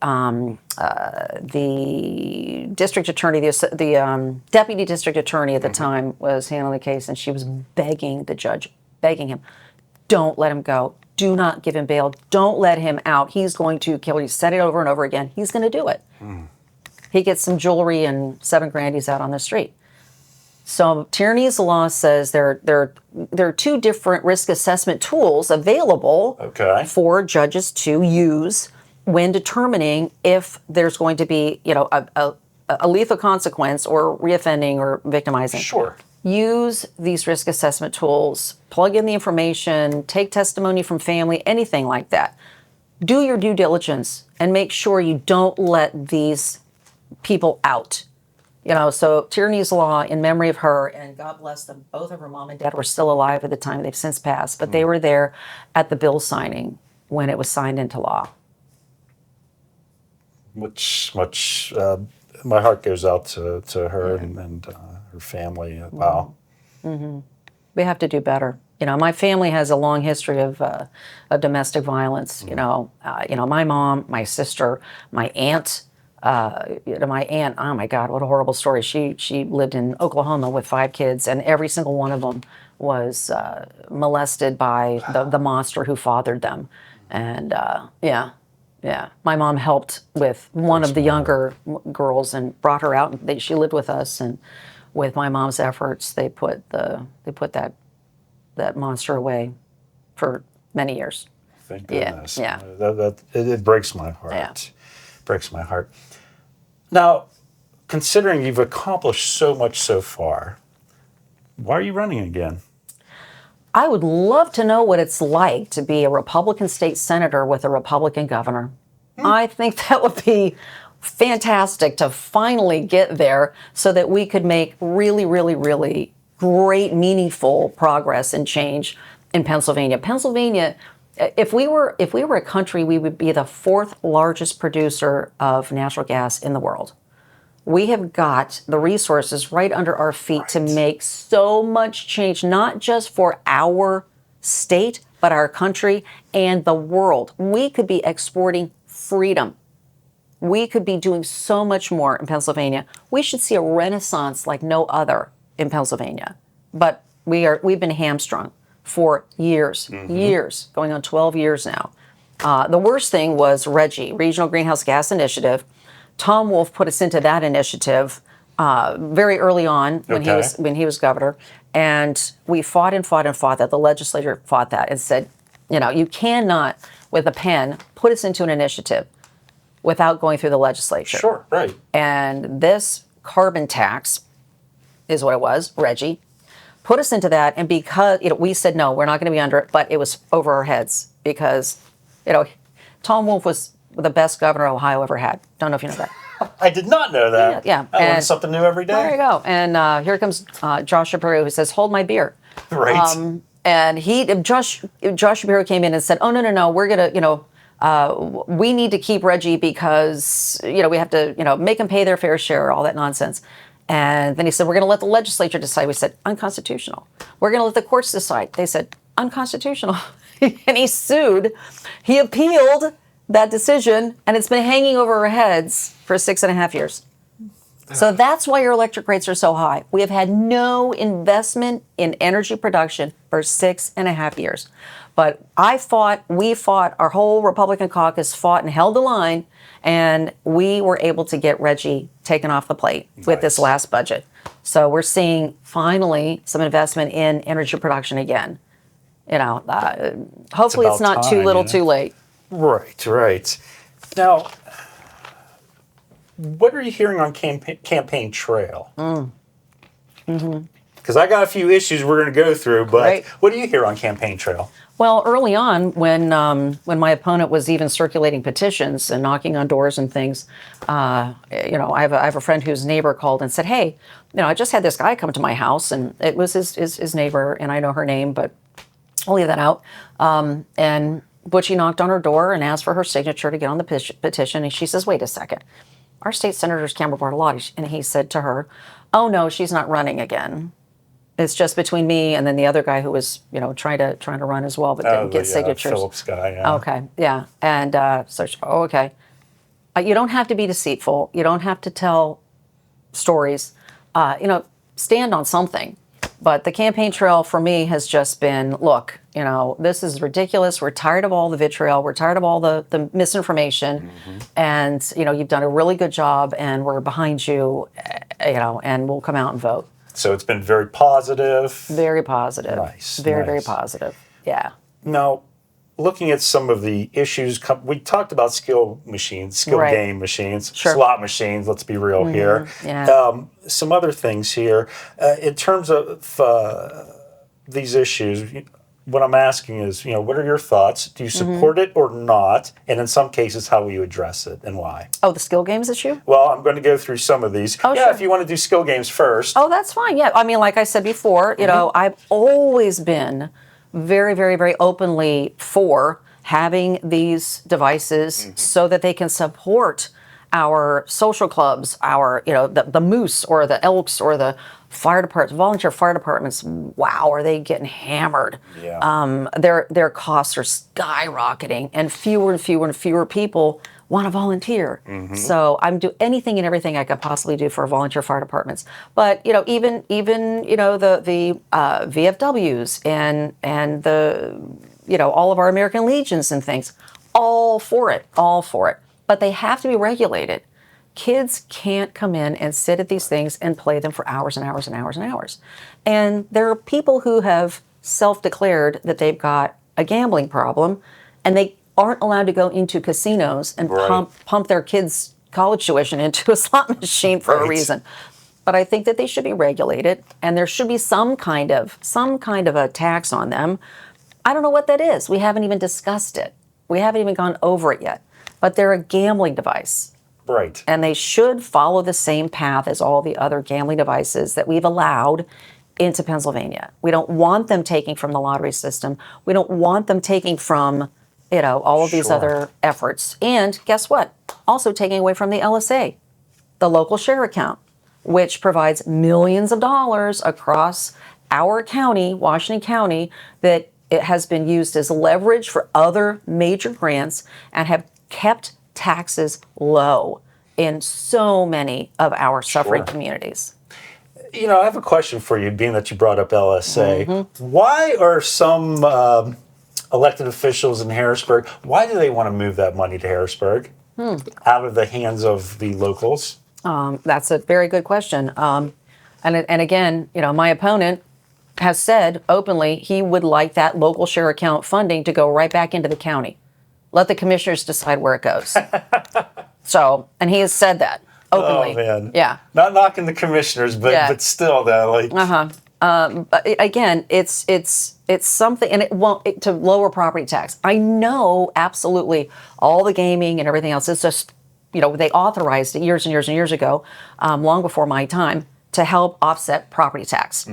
district attorney, the deputy district attorney at the time was handling the case, and she was begging the judge, begging him, don't let him go. Do not give him bail. Don't let him out. He's going to kill you. He said it over and over again. He's going to do it. He gets some jewelry and $7,000. He's out on the street. So Tierney's Law says there are two different risk assessment tools available for judges to use when determining if there's going to be, a lethal consequence or reoffending or victimizing. Sure. Use these risk assessment tools, plug in the information, take testimony from family, anything like that. Do your due diligence and make sure you don't let these people out. So Tierney's Law, in memory of her, and God bless them, both of her mom and dad were still alive at the time. They've since passed, but they were there at the bill signing when it was signed into law. Much, my heart goes out to her and her family. Wow. We have to do better. My family has a long history of domestic violence. My mom, my sister, my aunt. My aunt, oh my God, what a horrible story. She lived in Oklahoma with 5 kids, and every single one of them was molested by the monster who fathered them. And my mom helped with one of the younger girls and brought her out. And she lived with us, and with my mom's efforts, they put that monster away for many years. Thank goodness. Yeah. It breaks my heart. Yeah. Breaks my heart. Now, considering you've accomplished so much so far, why are you running again? I would love to know what it's like to be a Republican state senator with a Republican governor. I think that would be fantastic to finally get there so that we could make really, really, really great, meaningful progress and change in Pennsylvania. If we were a country, we would be the 4th largest producer of natural gas in the world. We have got the resources right under our feet to make so much change, not just for our state, but our country and the world. We could be exporting freedom. We could be doing so much more in Pennsylvania. We should see a renaissance like no other in Pennsylvania. But we've been hamstrung for years, going on 12 years now. The worst thing was RGGI, Regional Greenhouse Gas Initiative. Tom Wolf put us into that initiative very early on when he was governor, and we fought that. The legislature fought that and said, you cannot, with a pen, put us into an initiative without going through the legislature. Sure, right. And this carbon tax is what it was, RGGI, put us into that, and because we said no, we're not going to be under it, but it was over our heads because Tom Wolf was the best governor Ohio ever had. Don't know if you know that. I did not know that. Yeah. I learn something new every day. There you go. And here comes Josh Shapiro, who says, "Hold my beer." Right. And Josh Shapiro came in and said, "Oh no, we're gonna we need to keep RGGI because we have to make them pay their fair share, all that nonsense." And then he said, we're going to let the legislature decide. We said, unconstitutional. We're going to let the courts decide. They said, unconstitutional. And he sued. He appealed that decision, and it's been hanging over our heads for 6.5 years. So that's why your electric rates are so high. We have had no investment in energy production for 6.5 years. But we fought, our whole Republican caucus fought and held the line, and we were able to get Reggie taken off the plate with this last budget. So we're seeing finally some investment in energy production again. Hopefully it's not too little too late. Right. Now, what are you hearing on campaign trail? Because I got a few issues we're going to go through, but what do you hear on campaign trail? Well, early on, when my opponent was even circulating petitions and knocking on doors and things, I have a friend whose neighbor called and said, "Hey, I just had this guy come to my house, and it was his neighbor, and I know her name, but I'll leave that out." And Butchie knocked on her door and asked for her signature to get on the petition, and she says, "Wait a second, our state senator's Camera Bartolotta," and he said to her, "Oh no, she's not running again. It's just between me and then the other guy who was, trying to run as well, but didn't get signatures." Phillips guy. Yeah. Okay, yeah, and okay. You don't have to be deceitful. You don't have to tell stories. Stand on something. But the campaign trail for me has just been, look, this is ridiculous. We're tired of all the vitriol. We're tired of all the misinformation. And, you've done a really good job, and we're behind you, and we'll come out and vote. So it's been very positive. Very positive. Nice. Very positive. Yeah. Now, looking at some of the issues, we talked about skill game machines, slot machines, let's be real here. Yeah. Some other things here. In terms of these issues, what I'm asking is, what are your thoughts? Do you support it or not? And in some cases, how will you address it and why? Oh, the skill games issue? Well, I'm going to go through some of these. Oh, if you want to do skill games first. Oh, that's fine. Yeah. I mean, like I said before, I've always been very, very, very openly for having these devices so that they can support our social clubs, our, the Moose or the Elks or the fire departments, volunteer fire departments. Wow, are they getting hammered? Yeah. Their costs are skyrocketing, and fewer people want to volunteer. So I'm do anything and everything I could possibly do for volunteer fire departments. But even the VFWs and the all of our American Legions and things, all for it. But they have to be regulated. Kids can't come in and sit at these things and play them for hours and hours and hours and hours. And there are people who have self-declared that they've got a gambling problem, and they aren't allowed to go into casinos and pump their kids' college tuition into a slot machine for a reason. But I think that they should be regulated, and there should be some kind of a tax on them. I don't know what that is. We haven't even discussed it. We haven't even gone over it yet. But they're a gambling device. Right. And they should follow the same path as all the other gambling devices that we've allowed into Pennsylvania. We don't want them taking from the lottery system. We don't want them taking from, all of these other efforts. And guess what? Also taking away from the LSA, the local share account, which provides millions of dollars across our county, Washington County, that it has been used as leverage for other major grants and have kept taxes low in so many of our suffering communities. I have a question for you, being that you brought up LSA. Why are some elected officials in Harrisburg, why do they want to move that money to Harrisburg out of the hands of the locals? That's a very good question. And again, my opponent has said openly he would like that local share account funding to go right back into the county. Let the commissioners decide where it goes. And he has said that openly. Oh, man. Yeah. Not knocking the commissioners, but still, though, But again, it's something, and it won't to lower property tax. I know absolutely all the gaming and everything else. It's just, they authorized it years and years and years ago, long before my time, to help offset property tax.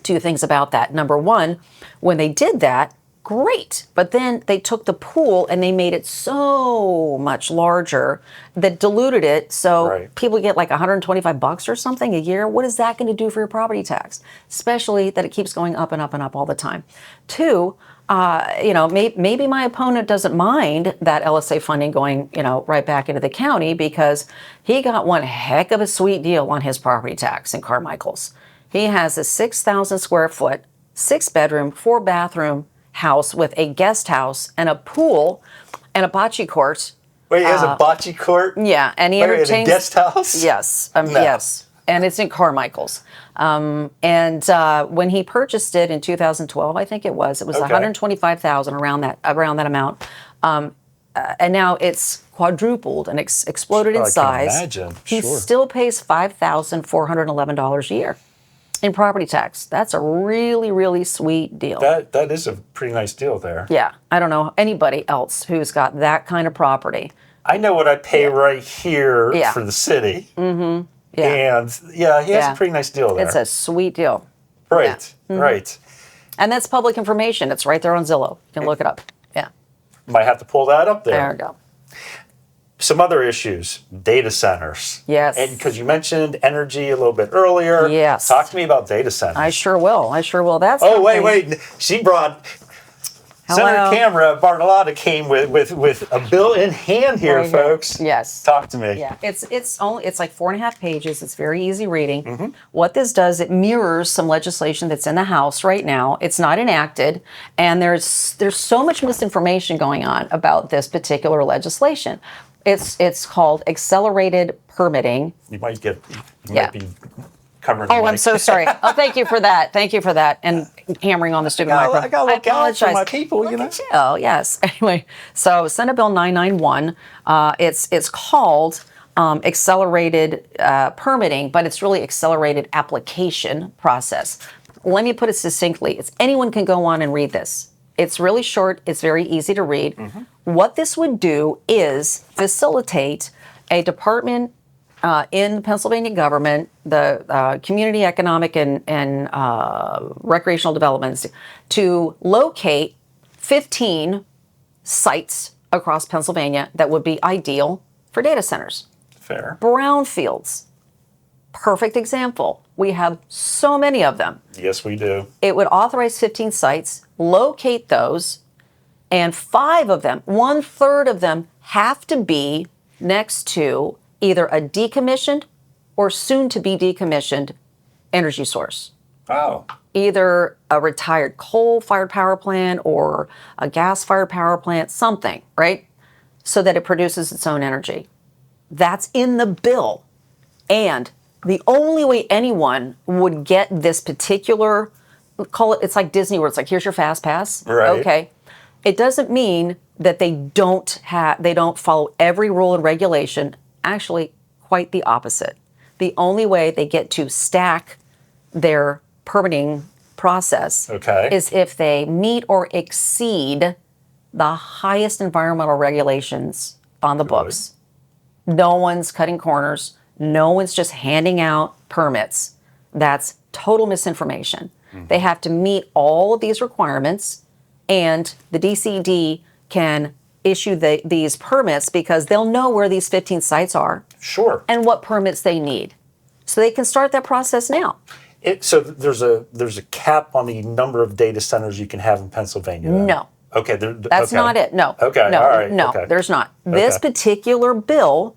Two things about that. Number one, when they did that, great. But then they took the pool and they made it so much larger that diluted it. So people get like $125 or something a year. What is that going to do for your property tax? Especially that it keeps going up and up and up all the time. Two, maybe my opponent doesn't mind that LSA funding going, right back into the county because he got one heck of a sweet deal on his property tax in Carmichael's. He has a 6,000 square foot, 6-bedroom, 4-bathroom house with a guest house and a pool and a bocce court. Wait, he has a bocce court? Yeah, and he entertains. In a guest house? Yes, No. yes, and it's in Carmichael's. When he purchased it in 2012, I think it was $125,000 around that amount. And now it's quadrupled and exploded in size. I can imagine. He still pays $5,411 a year in property tax. That's a really, really sweet deal. That is a pretty nice deal there. Yeah, I don't know anybody else who's got that kind of property. I know what I pay right here for the city. Mm-hmm. Yeah. And he has a pretty nice deal there. It's a sweet deal. Right, right. And that's public information. It's right there on Zillow. You can look it up. Yeah. Might have to pull that up there. There we go. Some other issues, data centers. Yes. And because you mentioned energy a little bit earlier. Yes. Talk to me about data centers. I sure will. That's wait. She brought Senator Camera Bartolotta came with a bill in hand here, folks. Yes. Talk to me. Yeah. It's like 4.5 pages. It's very easy reading. Mm-hmm. What this does, it mirrors some legislation that's in the House right now. It's not enacted, and there's so much misinformation going on about this particular legislation. It's called accelerated permitting. You might be covering. Oh, I'm so sorry. Oh, thank you for that. And hammering on the stupid microphone. I got to look out for my people, Oh, yes. Anyway, so Senate Bill 991. It's called accelerated permitting, but it's really accelerated application process. Let me put it succinctly. Anyone can go on and read this. It's really short. It's very easy to read. Mm-hmm. What this would do is facilitate a department in the Pennsylvania government, the Community Economic and Recreational Developments, to locate 15 sites across Pennsylvania that would be ideal for data centers. Fair. Brownfields. Perfect example. We have so many of them. Yes, we do. It would authorize 15 sites, locate those, and 5 of them, 1/3 of them, have to be next to either a decommissioned or soon to be decommissioned energy source. Oh. Either a retired coal-fired power plant or a gas-fired power plant, something, right? So that it produces its own energy. That's in the bill. And the only way anyone would get this particular, it's like Disney where it's like, here's your fast pass. Right. Okay. It doesn't mean that they don't follow every rule and regulation. Actually, quite the opposite. The only way they get to stack their permitting process is if they meet or exceed the highest environmental regulations on the books. No one's cutting corners. No one's just handing out permits. That's total misinformation. Mm-hmm. They have to meet all of these requirements, and the DCD can issue these permits because they'll know where these 15 sites are. Sure. And what permits they need. So they can start that process now. So there's a cap on the number of data centers you can have in Pennsylvania, then? No. Okay. That's not it. No. Okay. No, all right. No, okay. There's not. This particular bill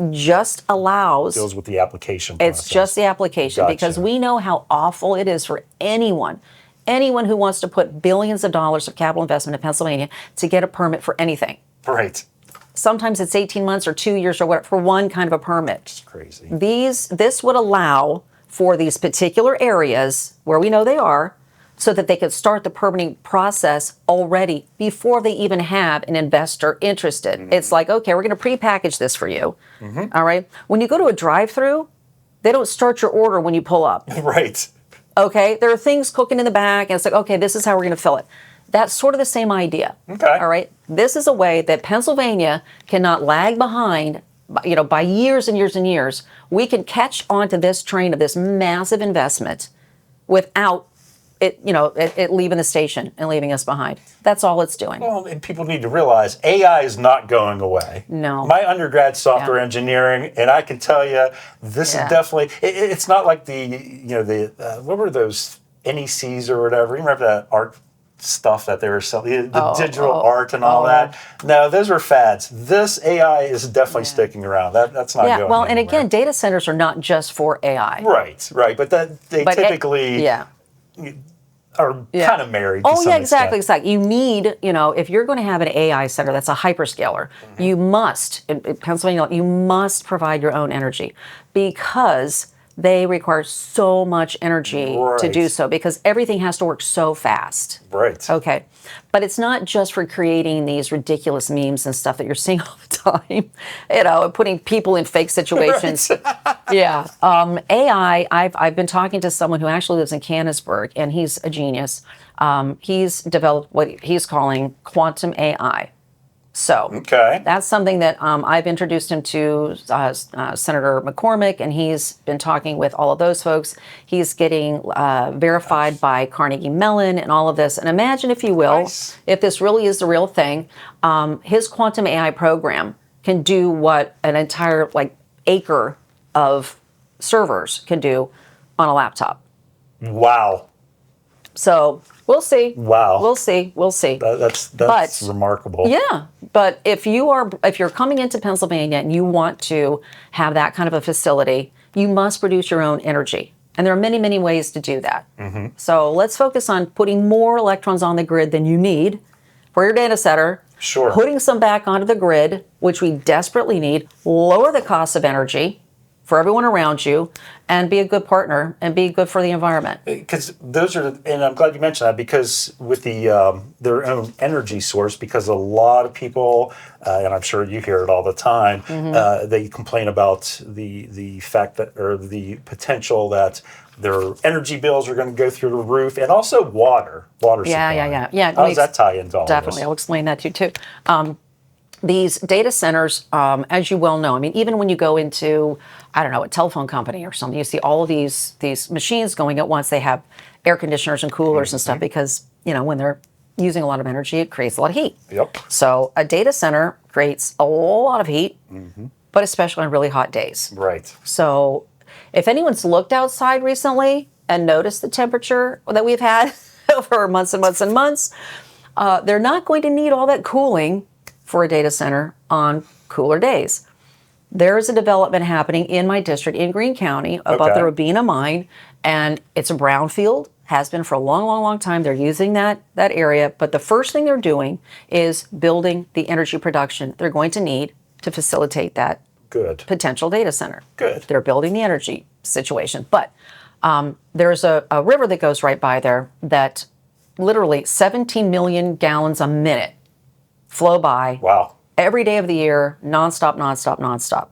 just allows... Deals with the application process. It's just the application because we know how awful it is for anyone who wants to put billions of dollars of capital investment in Pennsylvania to get a permit for anything. Right. Sometimes it's 18 months or 2 years or whatever for one kind of a permit. It's crazy. This would allow for these particular areas where we know they are so that they could start the permitting process already before they even have an investor interested. Mm-hmm. It's like, okay, we're going to pre-package this for you. Mm-hmm. All right. When you go to a drive-through, they don't start your order when you pull up. Right. Okay. There are things cooking in the back, and it's like, okay, this is how we're going to fill it. That's sort of the same idea. Okay. All right. This is a way that Pennsylvania cannot lag behind, by years and years and years. We can catch onto this train of this massive investment without it leaving the station and leaving us behind. That's all it's doing. Well, and people need to realize AI is not going away. No. My undergrad software engineering, and I can tell you, this is definitely. It's not like what were those NECs or whatever? You remember that art stuff that they were selling, the digital art and all that? No, those were fads. This AI is definitely sticking around. That's not going anywhere. Well, and again, data centers are not just for AI. Right. But they typically are kind of married to some exactly. extent. You need, if you're going to have an AI center that's a hyperscaler, you must, in Pennsylvania, you must provide your own energy because they require so much energy to do so because everything has to work so fast. Right. Okay. But it's not just for creating these ridiculous memes and stuff that you're seeing all the time, putting people in fake situations. AI, I've been talking to someone who actually lives in Harrisburg, and he's a genius. He's developed what he's calling quantum AI. So that's something that I've introduced him to Senator McCormick, and he's been talking with all of those folks. He's getting verified by Carnegie Mellon and all of this. And imagine, if you will, if this really is the real thing, his quantum AI program can do what an entire acre of servers can do on a laptop. Wow. So we'll see. Wow. We'll see. That's remarkable. Yeah. But if you're coming into Pennsylvania and you want to have that kind of a facility, you must produce your own energy. And there are many, many ways to do that. So let's focus on putting more electrons on the grid than you need for your data center. Sure. Putting some back onto the grid, which we desperately need, lower the cost of energy for everyone around you, and be a good partner and be good for the environment. Because those are, and I'm glad you mentioned that, because with their own energy source, because a lot of people, and I'm sure you hear it all the time, they complain about the fact that, or the potential that their energy bills are going to go through the roof, and also water supply. Yeah. How does that tie into all Definitely, this? I'll explain that to you too. These data centers, as you well know, I mean, even when you go into, I don't know, a telephone company or something, you see all of these machines going at once. They have air conditioners and coolers and stuff because, when they're using a lot of energy, it creates a lot of heat. Yep. So a data center creates a lot of heat, but especially on really hot days. Right. So if anyone's looked outside recently and noticed the temperature that we've had over months and months and months, they're not going to need all that cooling for a data center on cooler days. There is a development happening in my district in Greene County about the Robina mine, and it's a brownfield, has been for a long, long, long time. They're using that area, but the first thing they're doing is building the energy production they're going to need to facilitate that potential data center. They're building the energy situation, but there's a river that goes right by there that literally 17 million gallons a minute flow by every day of the year, nonstop.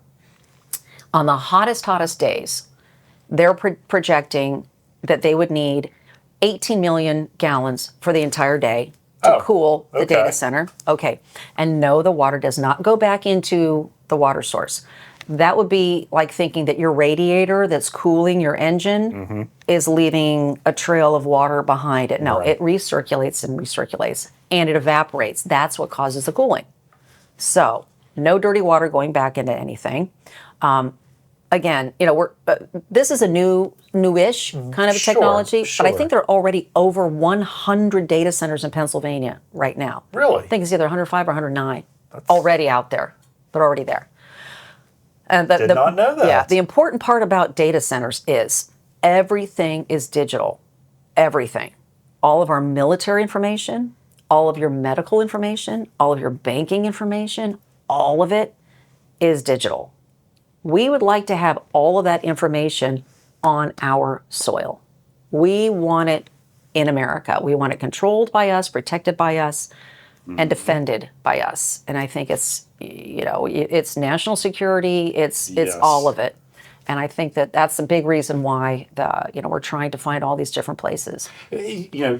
On the hottest days, they're projecting that they would need 18 million gallons for the entire day to cool the data center. And no, the water does not go back into the water source. That would be like thinking that your radiator that's cooling your engine is leaving a trail of water behind it. No, it recirculates and it evaporates. That's what causes the cooling. So no dirty water going back into anything. Again, this is a newish kind of technology, but I think there are already over 100 data centers in Pennsylvania right now. Really? I think it's either 105 or 109 already out there. They're already there. And Did not know that. Yeah, the important part about data centers is everything is digital. Everything. All of our military information, all of your medical information, all of your banking information, all of it is digital. We would like to have all of that information on our soil. We want it in America. We want it controlled by us, protected by us, and defended by us. And I think it's, it's national security, it's all of it. And I think that's a big reason why we're trying to find all these different places.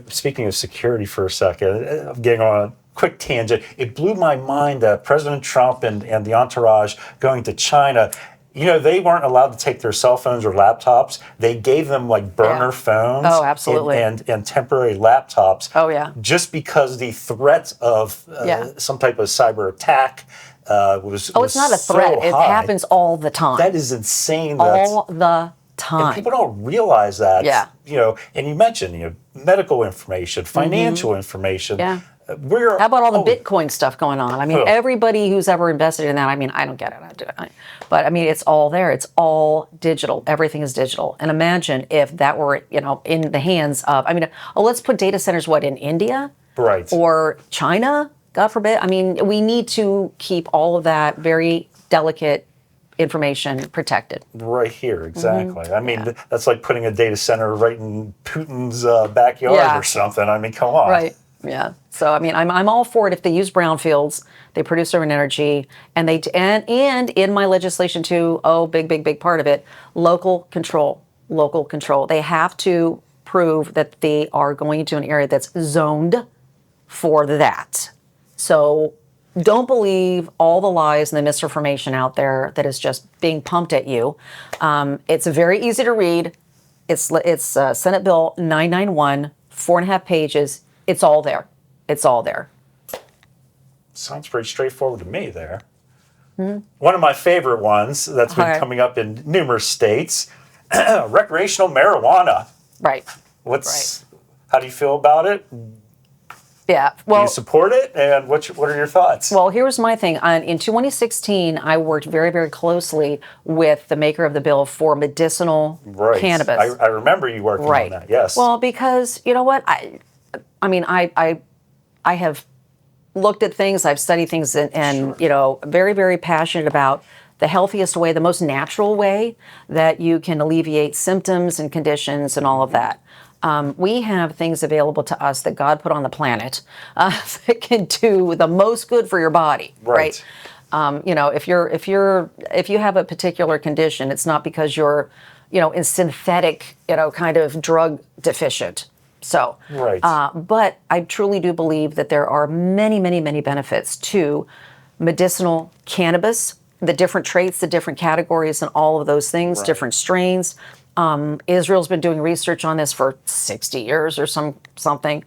Speaking of security for a second, I'm getting on a quick tangent. It blew my mind that President Trump and the entourage going to China. they weren't allowed to take their cell phones or laptops. They gave them like burner phones. Oh, absolutely. And temporary laptops. Oh, yeah. Just because the threat of some type of cyber attack was it's not a threat. So it high. Happens all the time. That is insane. All the time. And people don't realize that. Yeah. And you mentioned, medical information, financial information. Yeah. How about all the Bitcoin stuff going on? I mean, everybody who's ever invested in that, I mean, I don't get it. I do it. But I mean, it's all there. It's all digital. Everything is digital. And imagine if that were, in the hands of, let's put data centers, in India? Right. Or China, God forbid. I mean, we need to keep all of that very delicate information protected. Right here, exactly. I mean, that's like putting a data center right in Putin's backyard or something. I mean, come on. Right. Yeah. So I mean, I'm all for it if they use brownfields, they produce their own energy, and and in my legislation too. Big part of it, local control. Local control. They have to prove that they are going into an area that's zoned for that. So don't believe all the lies and the misinformation out there that is just being pumped at you. It's very easy to read. It's Senate Bill 991, 4.5 pages. It's all there. It's all there. Sounds pretty straightforward to me there. One of my favorite ones that's been coming up in numerous states, recreational marijuana. Right. How do you feel about it? Yeah. Do you support it? And what are your thoughts? Well, here's my thing. In 2016, I worked very, very closely with the maker of the bill for medicinal cannabis. I remember you working on that, yes. Well, because you know what? I have looked at things, I've studied things, and very, very passionate about the healthiest way, the most natural way that you can alleviate symptoms and conditions and all of that. We have things available to us that God put on the planet that can do the most good for your body, right? If you have a particular condition, it's not because you're, in synthetic, kind of drug deficient. So, but I truly do believe that there are many, many, many benefits to medicinal cannabis, the different traits, the different categories, and all of those things, different strains. Israel's been doing research on this for 60 years or something,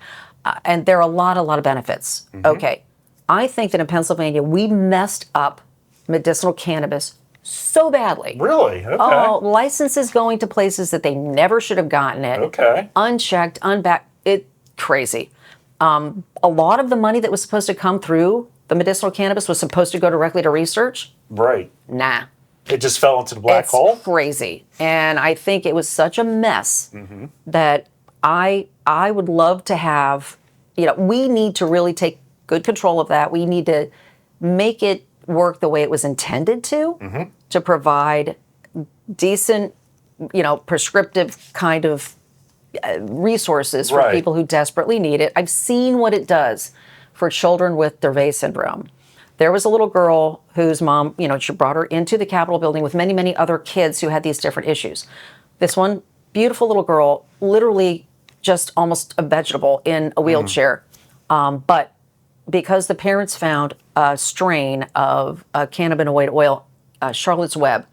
and there are a lot of benefits. Okay, I think that in Pennsylvania we messed up medicinal cannabis so badly. Really? Okay. Oh, licenses going to places that they never should have gotten it. Okay. Unchecked, unbacked. Crazy. A lot of the money that was supposed to come through the medicinal cannabis was supposed to go directly to research. Right. Nah. It just fell into the black hole? It's crazy. And I think it was such a mess that I would love to have, we need to really take good control of that. We need to make it work the way it was intended to provide decent, prescriptive kind of resources for people who desperately need it. I've seen what it does for children with Dravet syndrome. There was a little girl whose mom, she brought her into the Capitol building with many, many other kids who had these different issues. This one beautiful little girl, literally just almost a vegetable in a wheelchair. But because the parents found a strain of cannabinoid oil, Charlotte's Web,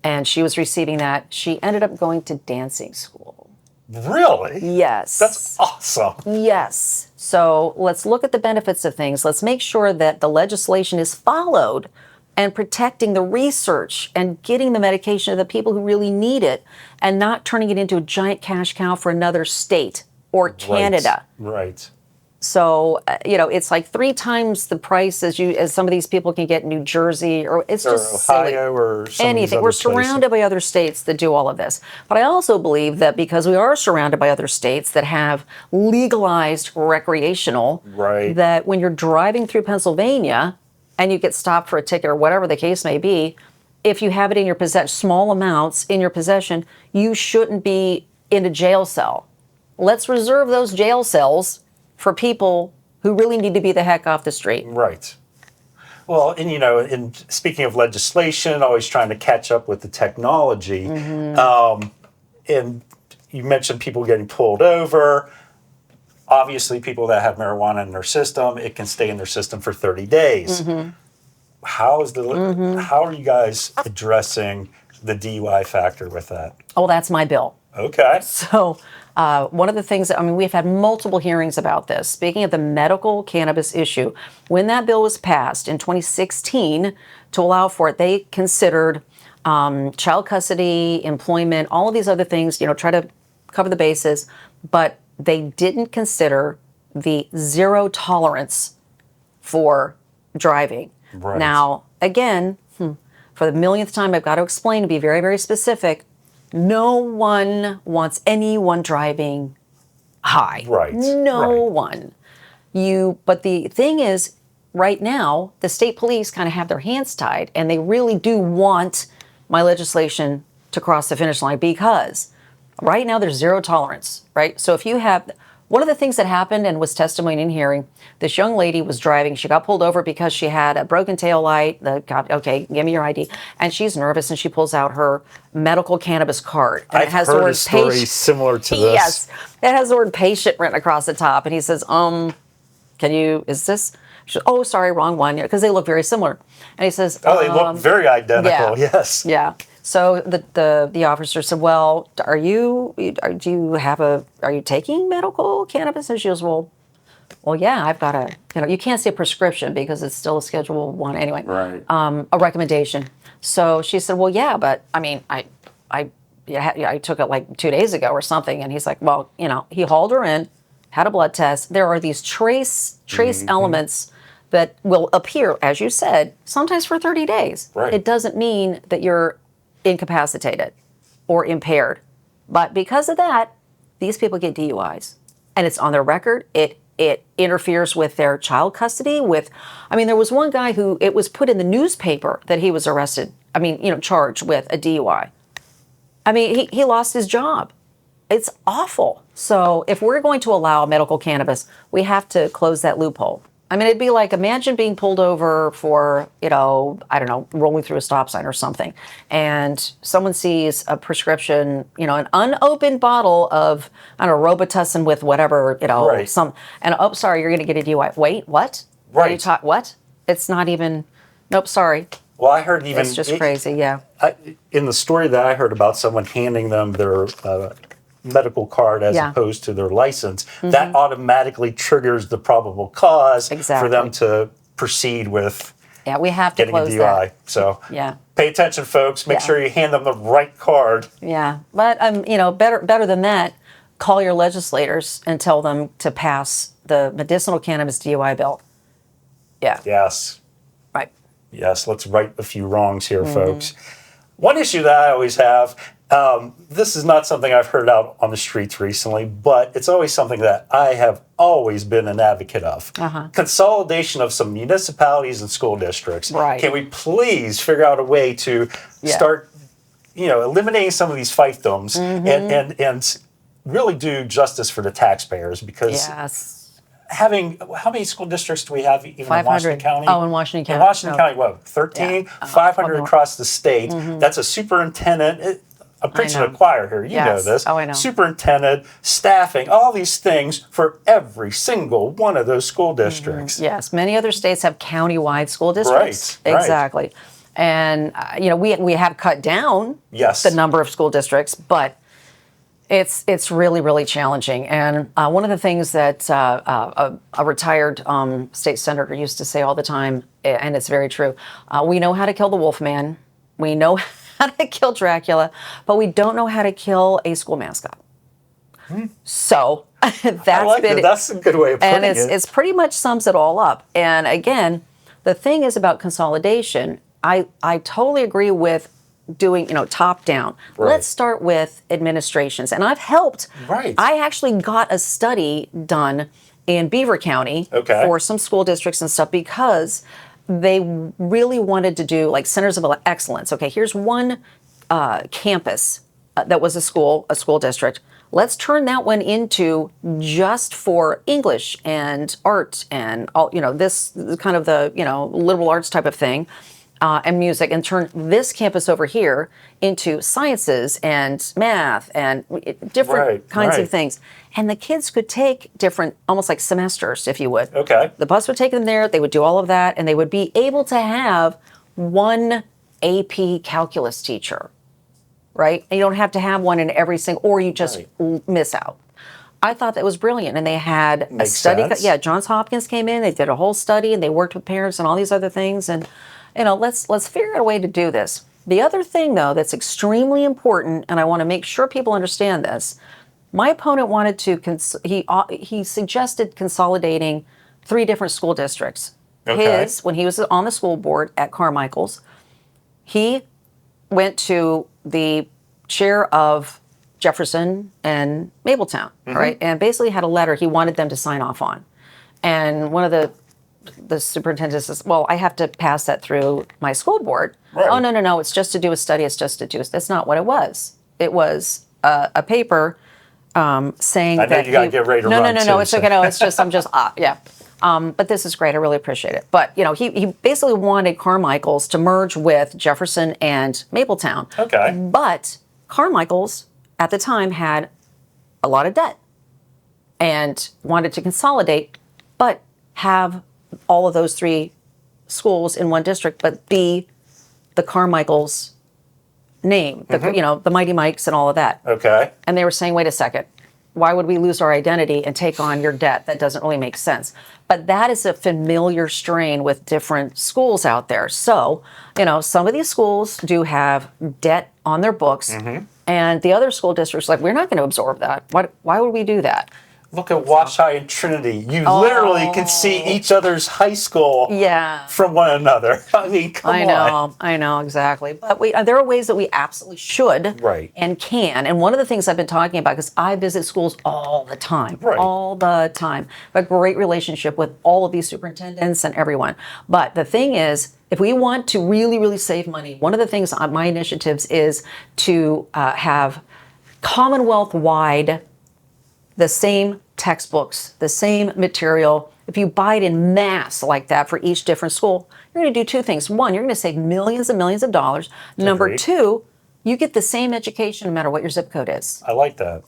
and she was receiving that, she ended up going to dancing school. Really? Yes. That's awesome. Yes. So let's look at the benefits of things. Let's make sure that the legislation is followed and protecting the research and getting the medication to the people who really need it and not turning it into a giant cash cow for another state or Canada. Right. So, it's like 3 times the price as some of these people can get in New Jersey, or it's just Ohio silly. or some anything. We're surrounded by other states that do all of this. But I also believe that because we are surrounded by other states that have legalized recreational, that when you're driving through Pennsylvania and you get stopped for a ticket or whatever the case may be, if you have it in your possession, small amounts in your possession, you shouldn't be in a jail cell. Let's reserve those jail cells for people who really need to be the heck off the street. Right. Well, and in speaking of legislation, always trying to catch up with the technology, and you mentioned people getting pulled over. Obviously, people that have marijuana in their system, it can stay in their system for 30 days. how are you guys addressing the DUI factor with that? Oh, that's my bill. Okay. So one of the things, we've had multiple hearings about this. Speaking of the medical cannabis issue, when that bill was passed in 2016 to allow for it, they considered child custody, employment, all of these other things, try to cover the bases, but they didn't consider the zero tolerance for driving. Right. Now, again, for the millionth time, I've got to explain, to be very, very specific, no one wants anyone driving high. Right. No one. But the thing is, right now, the state police kind of have their hands tied, and they really do want my legislation to cross the finish line, because right now there's zero tolerance, right? So if you have, one of the things that happened and was testimony in hearing, this young lady was driving. She got pulled over because she had a broken tail light. The cop, okay, give me your ID. And she's nervous, and she pulls out her medical cannabis card. And I've heard a story similar to this. Yes, it has the word patient written across the top. And he says, is this? She says, oh, sorry, wrong one. Because they look very similar. And he says, oh, they look very identical. Yeah, yes. Yeah. So the officer said, well, are you taking medical cannabis? And she goes, well, yeah, I've got you can't say prescription because it's still a Schedule 1 anyway. Right. A recommendation. So she said, well, yeah, but I took it like 2 days ago or something. And he's like, well, he hauled her in, had a blood test. There are these trace elements that will appear, as you said, sometimes for 30 days. Right. It doesn't mean that you're incapacitated or impaired. But because of that, these people get DUIs. And it's on their record. It interferes with their child custody. There was one guy who it was put in the newspaper that he was arrested. Charged with a DUI. He lost his job. It's awful. So if we're going to allow medical cannabis, we have to close that loophole. It'd be like, imagine being pulled over for, rolling through a stop sign or something. And someone sees a prescription, an unopened bottle of, Robitussin with whatever, right. Sorry, you're going to get a DUI. Wait, what? Right. What? It's not even, nope, sorry. Well, I heard even... It's just crazy, yeah. In the story that I heard about someone handing them their medical card as opposed to their license, that automatically triggers the probable cause for them to proceed with we have to getting close a DUI. that. So pay attention, folks. Make sure you hand them the right card. Yeah, but better than that, call your legislators and tell them to pass the medicinal cannabis DUI bill. Yeah. Yes. Right. Yes, let's right a few wrongs here, folks. One issue that I always have, this is not something I've heard out on the streets recently, but it's always something that I have always been an advocate of. Consolidation of some municipalities and school districts. Right. Can we please figure out a way to start, eliminating some of these fiefdoms and really do justice for the taxpayers? Because how many school districts do we have even in Washington County? Oh, in Washington County. In Washington County, what, 13? 500 across the state. That's a superintendent. I'm preaching to the choir here. You know this. Oh, I know. Superintendent, staffing, all these things for every single one of those school districts. Yes, many other states have county-wide school districts. Right. Exactly. And, we have cut down the number of school districts, but it's really, really challenging. And one of the things that a retired state senator used to say all the time, and it's very true, we know how to kill the Wolfman, we know how to kill Dracula, but we don't know how to kill a school mascot. So that's a good way of putting it. And it's pretty much sums it all up. And again, the thing is about consolidation, I totally agree with doing, top down. Right. Let's start with administrations. And I've helped. Right. I actually got a study done in Beaver County for some school districts and stuff because they really wanted to do like centers of excellence. Okay, here's one campus that was a school district. Let's turn that one into just for English and art and all, this kind of the, liberal arts type of thing. and music, and turn this campus over here into sciences and math and different kinds of things. And the kids could take different, almost like semesters, if you would. Okay. The bus would take them there, they would do all of that, and they would be able to have one AP calculus teacher, right? And you don't have to have one in every single, or you just miss out. I thought that was brilliant. And they had a study. Sense. Yeah, Johns Hopkins came in, they did a whole study, and they worked with parents and all these other things. And, let's figure out a way to do this. The other thing, though, that's extremely important, and I want to make sure people understand this, my opponent wanted to, he suggested consolidating 3 different school districts. Okay. When he was on the school board at Carmichael's, he went to the chair of Jefferson and Mabletown, right? And basically had a letter he wanted them to sign off on. And one of the superintendents says, well, I have to pass that through my school board. Right. Oh, no, it's just to do a study. It's just to do it. That's not what it was. It was a paper saying that. I know you got to get ready to run. No, it's okay. No, it's just, yeah. But this is great. I really appreciate it. But, he basically wanted Carmichael's to merge with Jefferson and Mabletown. Okay. But Carmichael's at the time had a lot of debt and wanted to consolidate, but have all of those 3 schools in one district, but be the Carmichael's name, the Mighty Mikes and all of that. Okay. And they were saying, wait a second, why would we lose our identity and take on your debt? That doesn't really make sense. But that is a familiar strain with different schools out there. So, some of these schools do have debt on their books, and the other school districts like, we're not going to absorb that. Why would we do that? Look at Wash High and Trinity. You literally can see each other's high school from one another. I mean, come on. I know, exactly. But there are ways that we absolutely should and can. And one of the things I've been talking about, because I visit schools all the time, all the time. I have a great relationship with all of these superintendents and everyone. But the thing is, if we want to really, really save money, one of the things on my initiatives is to have Commonwealth-wide the same textbooks, the same material. If you buy it in mass like that for each different school, you're going to do 2 things. 1, you're going to save millions and millions of dollars. Number 2, you get the same education no matter what your zip code is. I like that.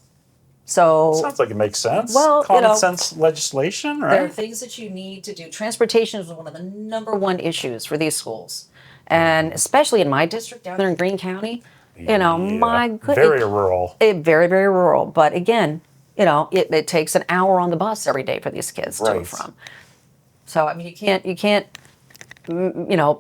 So sounds like it makes sense. Well, common sense legislation, right? There are things that you need to do. Transportation is one of the number 1 issues for these schools, and especially in my district down there in Greene County. My goodness, very rural. Very, very rural. But again, it takes an hour on the bus every day for these kids to and from. So I mean, you can't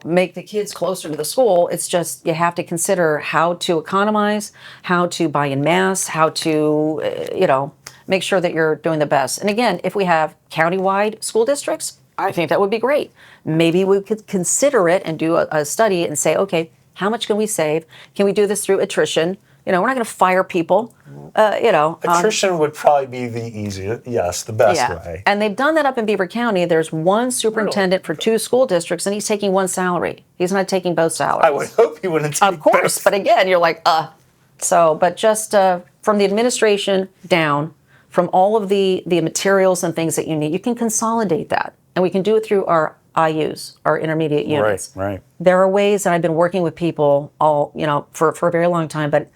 make the kids closer to the school. It's just you have to consider how to economize, how to buy in mass, how to make sure that you're doing the best. And again, if we have countywide school districts, I think that would be great. Maybe we could consider it and do a study and say, okay, how much can we save? Can we do this through attrition? We're not going to fire people. Attrition would probably be the easiest, the best way. And they've done that up in Beaver County. There's 1 superintendent for 2 school districts, and he's taking 1 salary. He's not taking both salaries. I would hope he wouldn't take Of course, both. but again, you're like, but just from the administration down, from all of the materials and things that you need, you can consolidate that. And we can do it through our IUs, our intermediate units. Right. There are ways, and I've been working with people for a very long time, but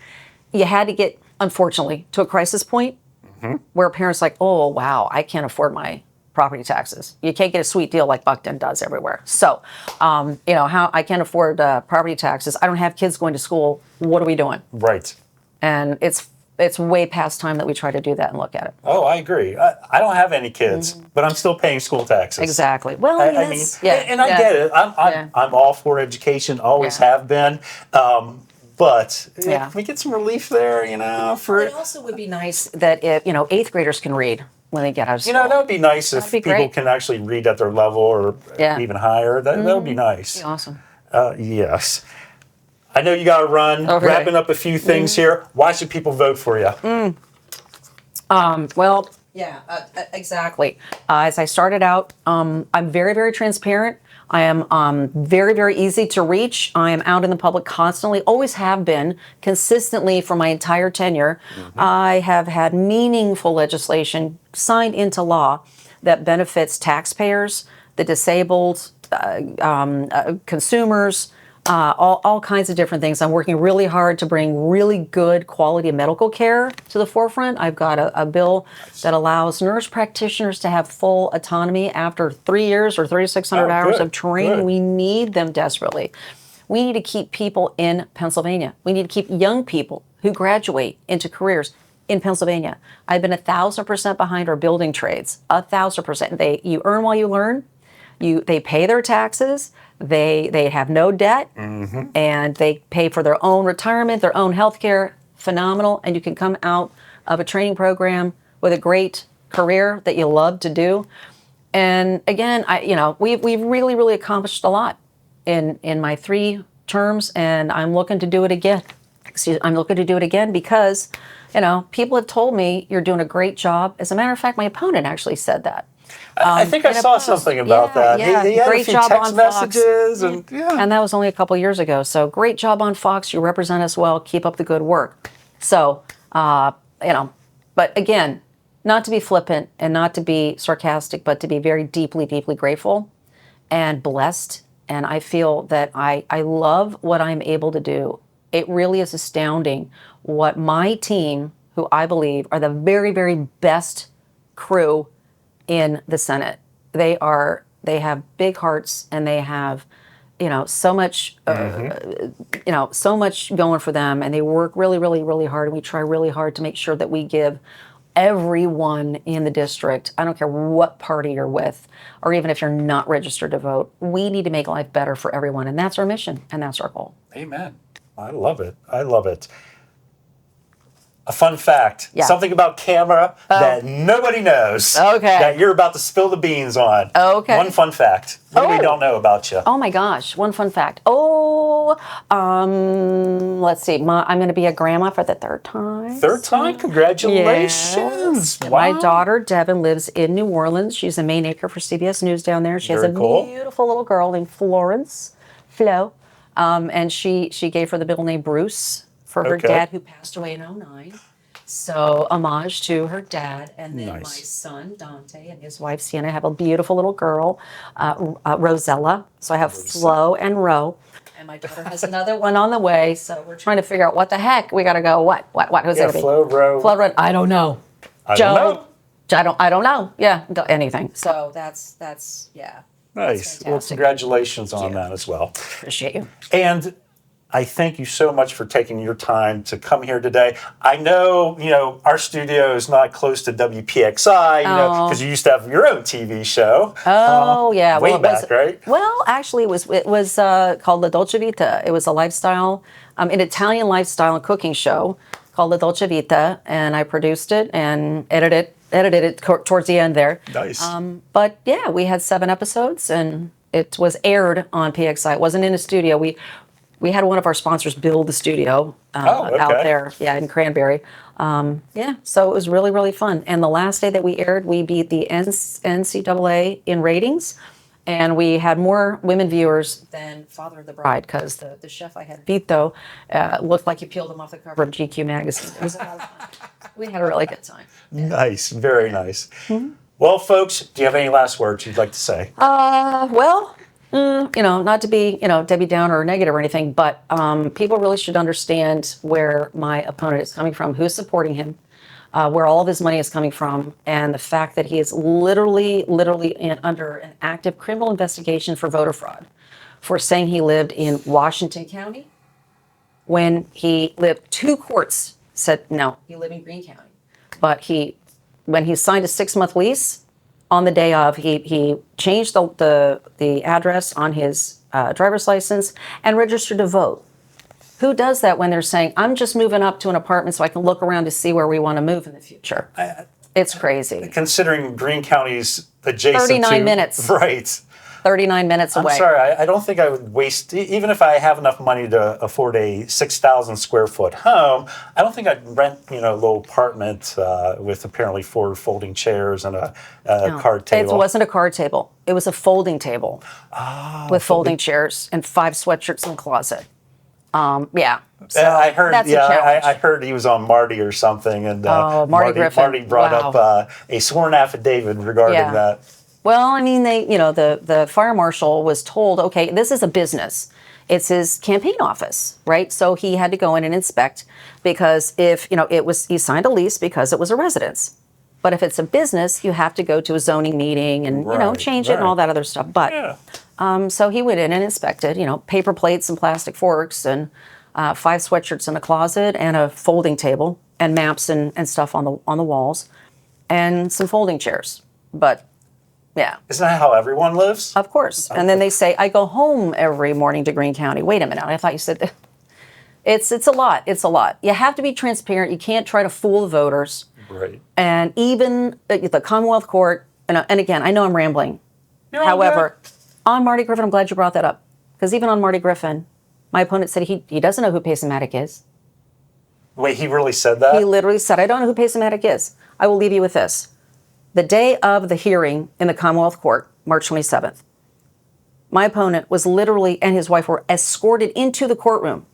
you had to get, unfortunately, to a crisis point where parents like, oh, wow, I can't afford my property taxes. You can't get a sweet deal like Buckton does everywhere. So, how I can't afford property taxes. I don't have kids going to school. What are we doing? Right. And it's way past time that we try to do that and look at it. Oh, I agree. I don't have any kids, but I'm still paying school taxes. Exactly. Well, I mean, I get it. I'm all for education, always have been. But if we get some relief there, for it also would be nice that if 8th graders can read when they get out of school. That would be nice if people can actually read at their level or even higher. That would be nice. Be awesome. Yes. I know you got to run. Okay. Wrapping up a few things here. Why should people vote for you? Exactly. As I started out, I'm very, very transparent. I am very, very easy to reach. I am out in the public constantly, always have been, consistently for my entire tenure. I have had meaningful legislation signed into law that benefits taxpayers, the disabled, consumers, all kinds of different things. I'm working really hard to bring really good quality of medical care to the forefront. I've got a bill that allows nurse practitioners to have full autonomy after 3 years or 3,600 hours of training. Good. We need them desperately. We need to keep people in Pennsylvania. We need to keep young people who graduate into careers in Pennsylvania. I've been 1,000% behind our building trades. 1,000%. You earn while you learn. They pay their taxes. They have no debt, and they pay for their own retirement, their own health care. Phenomenal. And you can come out of a training program with a great career that you love to do. And again, we've really, really accomplished a lot in my 3 terms, and I'm looking to do it again. I'm looking to do it again because, people have told me you're doing a great job. As a matter of fact, my opponent actually said that. I think I saw something about that. Yeah, He had great a few job text on Fox. messages, and that was only a couple years ago. So great job on Fox. You represent us well. Keep up the good work. So, but again, not to be flippant and not to be sarcastic, but to be very deeply, deeply grateful and blessed. And I feel that I love what I'm able to do. It really is astounding what my team, who I believe are the very, very best crew in the Senate. They have big hearts, and they have, so much, so much going for them, and they work really, really, really hard. And we try really hard to make sure that we give everyone in the district, I don't care what party you're with, or even if you're not registered to vote, we need to make life better for everyone. And that's our mission, and that's our goal. Amen. I love it. I love it. A fun fact, something about camera that nobody knows, that you're about to spill the beans on. Okay. One fun fact that we don't know about you. Oh my gosh, one fun fact. Let's see. I'm going to be a grandma for the 3rd time. 3rd time? Congratulations. Yes. Wow. My daughter, Devin, lives in New Orleans. She's a main anchor for CBS News down there. She has a beautiful little girl named Flo. And she gave her the middle name Bruce for her dad, who passed away in 2009. So homage to her dad. And then my son, Dante, and his wife, Sienna, have a beautiful little girl, Rosella. So I have Flo and Ro. And my daughter has another one on the way. So we're trying to figure out what the heck we got to go. What? Who's it going to be? Flo, Ro. I don't know. I don't know. I don't know. Yeah, anything. So that's Nice. Well, congratulations on that as well. Appreciate you. And I thank you so much for taking your time to come here today. I know, our studio is not close to WPXI, because you used to have your own TV show. Yeah. Way back, right? Well, actually, it was called La Dolce Vita. It was a lifestyle, an Italian lifestyle and cooking show called La Dolce Vita, and I produced it and edited it towards the end there. Nice. But yeah, we had 7 episodes, and it was aired on PXI. It wasn't in a studio. We had one of our sponsors build the studio out there, in Cranberry. So it was really, really fun. And the last day that we aired, we beat the NCAA in ratings, and we had more women viewers than Father of the Bride, because the chef I had beat, though, looked like he peeled him off the cover of GQ magazine. It was a lot of fun. We had a really good time. Nice, very nice. Well, folks, do you have any last words you'd like to say? Not to be, Debbie Downer or negative or anything, but people really should understand where my opponent is coming from, who's supporting him, where all of his money is coming from, and the fact that he is literally under an active criminal investigation for voter fraud, for saying he lived in Washington County when he lived. 2 courts said no, he lived in Greene County, but when he signed a 6-month lease, on the day of, he changed the address on his driver's license and registered to vote. Who does that when they're saying, I'm just moving up to an apartment so I can look around to see where we want to move in the future? It's crazy. Considering Greene County's adjacent 39 minutes. Right. 39 minutes away. I'm sorry, I don't think I would waste, even if I have enough money to afford a 6,000 square foot home, I don't think I'd rent, a little apartment with apparently 4 folding chairs and a card table. It wasn't a card table. It was a folding table with folding chairs and 5 sweatshirts in the closet. So I heard. That's a challenge. I heard he was on Marty or something, and Marty Griffin. Marty brought up a sworn affidavit regarding that. Well, I mean, the fire marshal was told, okay, this is a business. It's his campaign office, right? So he had to go in and inspect because if, he signed a lease because it was a residence. But if it's a business, you have to go to a zoning meeting and, change it and all that other stuff. But so he went in and inspected, paper plates and plastic forks and 5 sweatshirts in a closet and a folding table and maps and stuff on the walls and some folding chairs. But yeah. Isn't that how everyone lives? Of course. And then they say, I go home every morning to Greene County. Wait a minute. I thought you said that. It's a lot. It's a lot. You have to be transparent. You can't try to fool the voters. Right. And even the Commonwealth Court, and again, I know I'm rambling. However, on Marty Griffin, I'm glad you brought that up. Because even on Marty Griffin, my opponent said he doesn't know who Pacematic is. Wait, he really said that? He literally said, I don't know who Pacematic is. I will leave you with this. The day of the hearing in the Commonwealth Court, March 27th, my opponent was literally, and his wife were escorted into the courtroom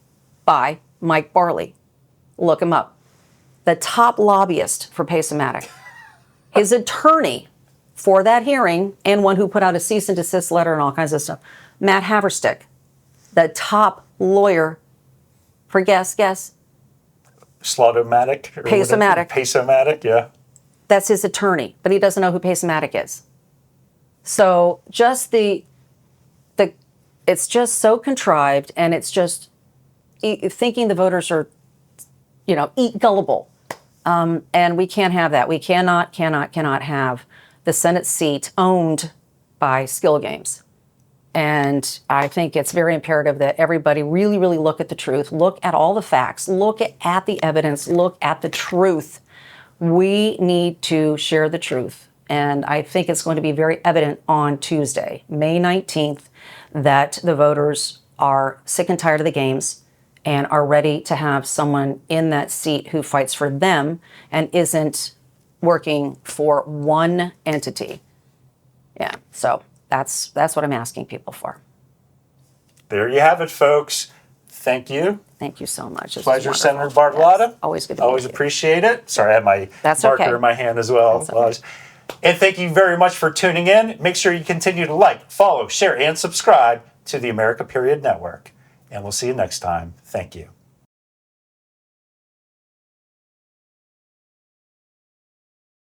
by Mike Barley. Look him up. The top lobbyist for Pacematic. His attorney for that hearing, and one who put out a cease and desist letter and all kinds of stuff, Matt Haverstick, the top lawyer for guess. Slaughtomatic? Pacematic. Pacematic, yeah. That's his attorney, but he doesn't know who Pacematic is. So just it's just so contrived, and it's just thinking the voters are, gullible. And we can't have that. We cannot have the Senate seat owned by skill games. And I think it's very imperative that everybody really, really look at the truth, look at all the facts, look at the evidence, look at the truth. We need to share the truth. And I think it's going to be very evident on Tuesday, May 19th, that the voters are sick and tired of the games and are ready to have someone in that seat who fights for them and isn't working for one entity. Yeah, so that's what I'm asking people for. There you have it, folks. Thank you. Thank you so much. This Pleasure, was Senator wonderful. Bartolotta. Yes, always good to Always meet you. appreciate it. Sorry, I had my marker in my hand as well. That's okay. And thank you very much for tuning in. Make sure you continue to like, follow, share, and subscribe to the America Period Network. And we'll see you next time. Thank you.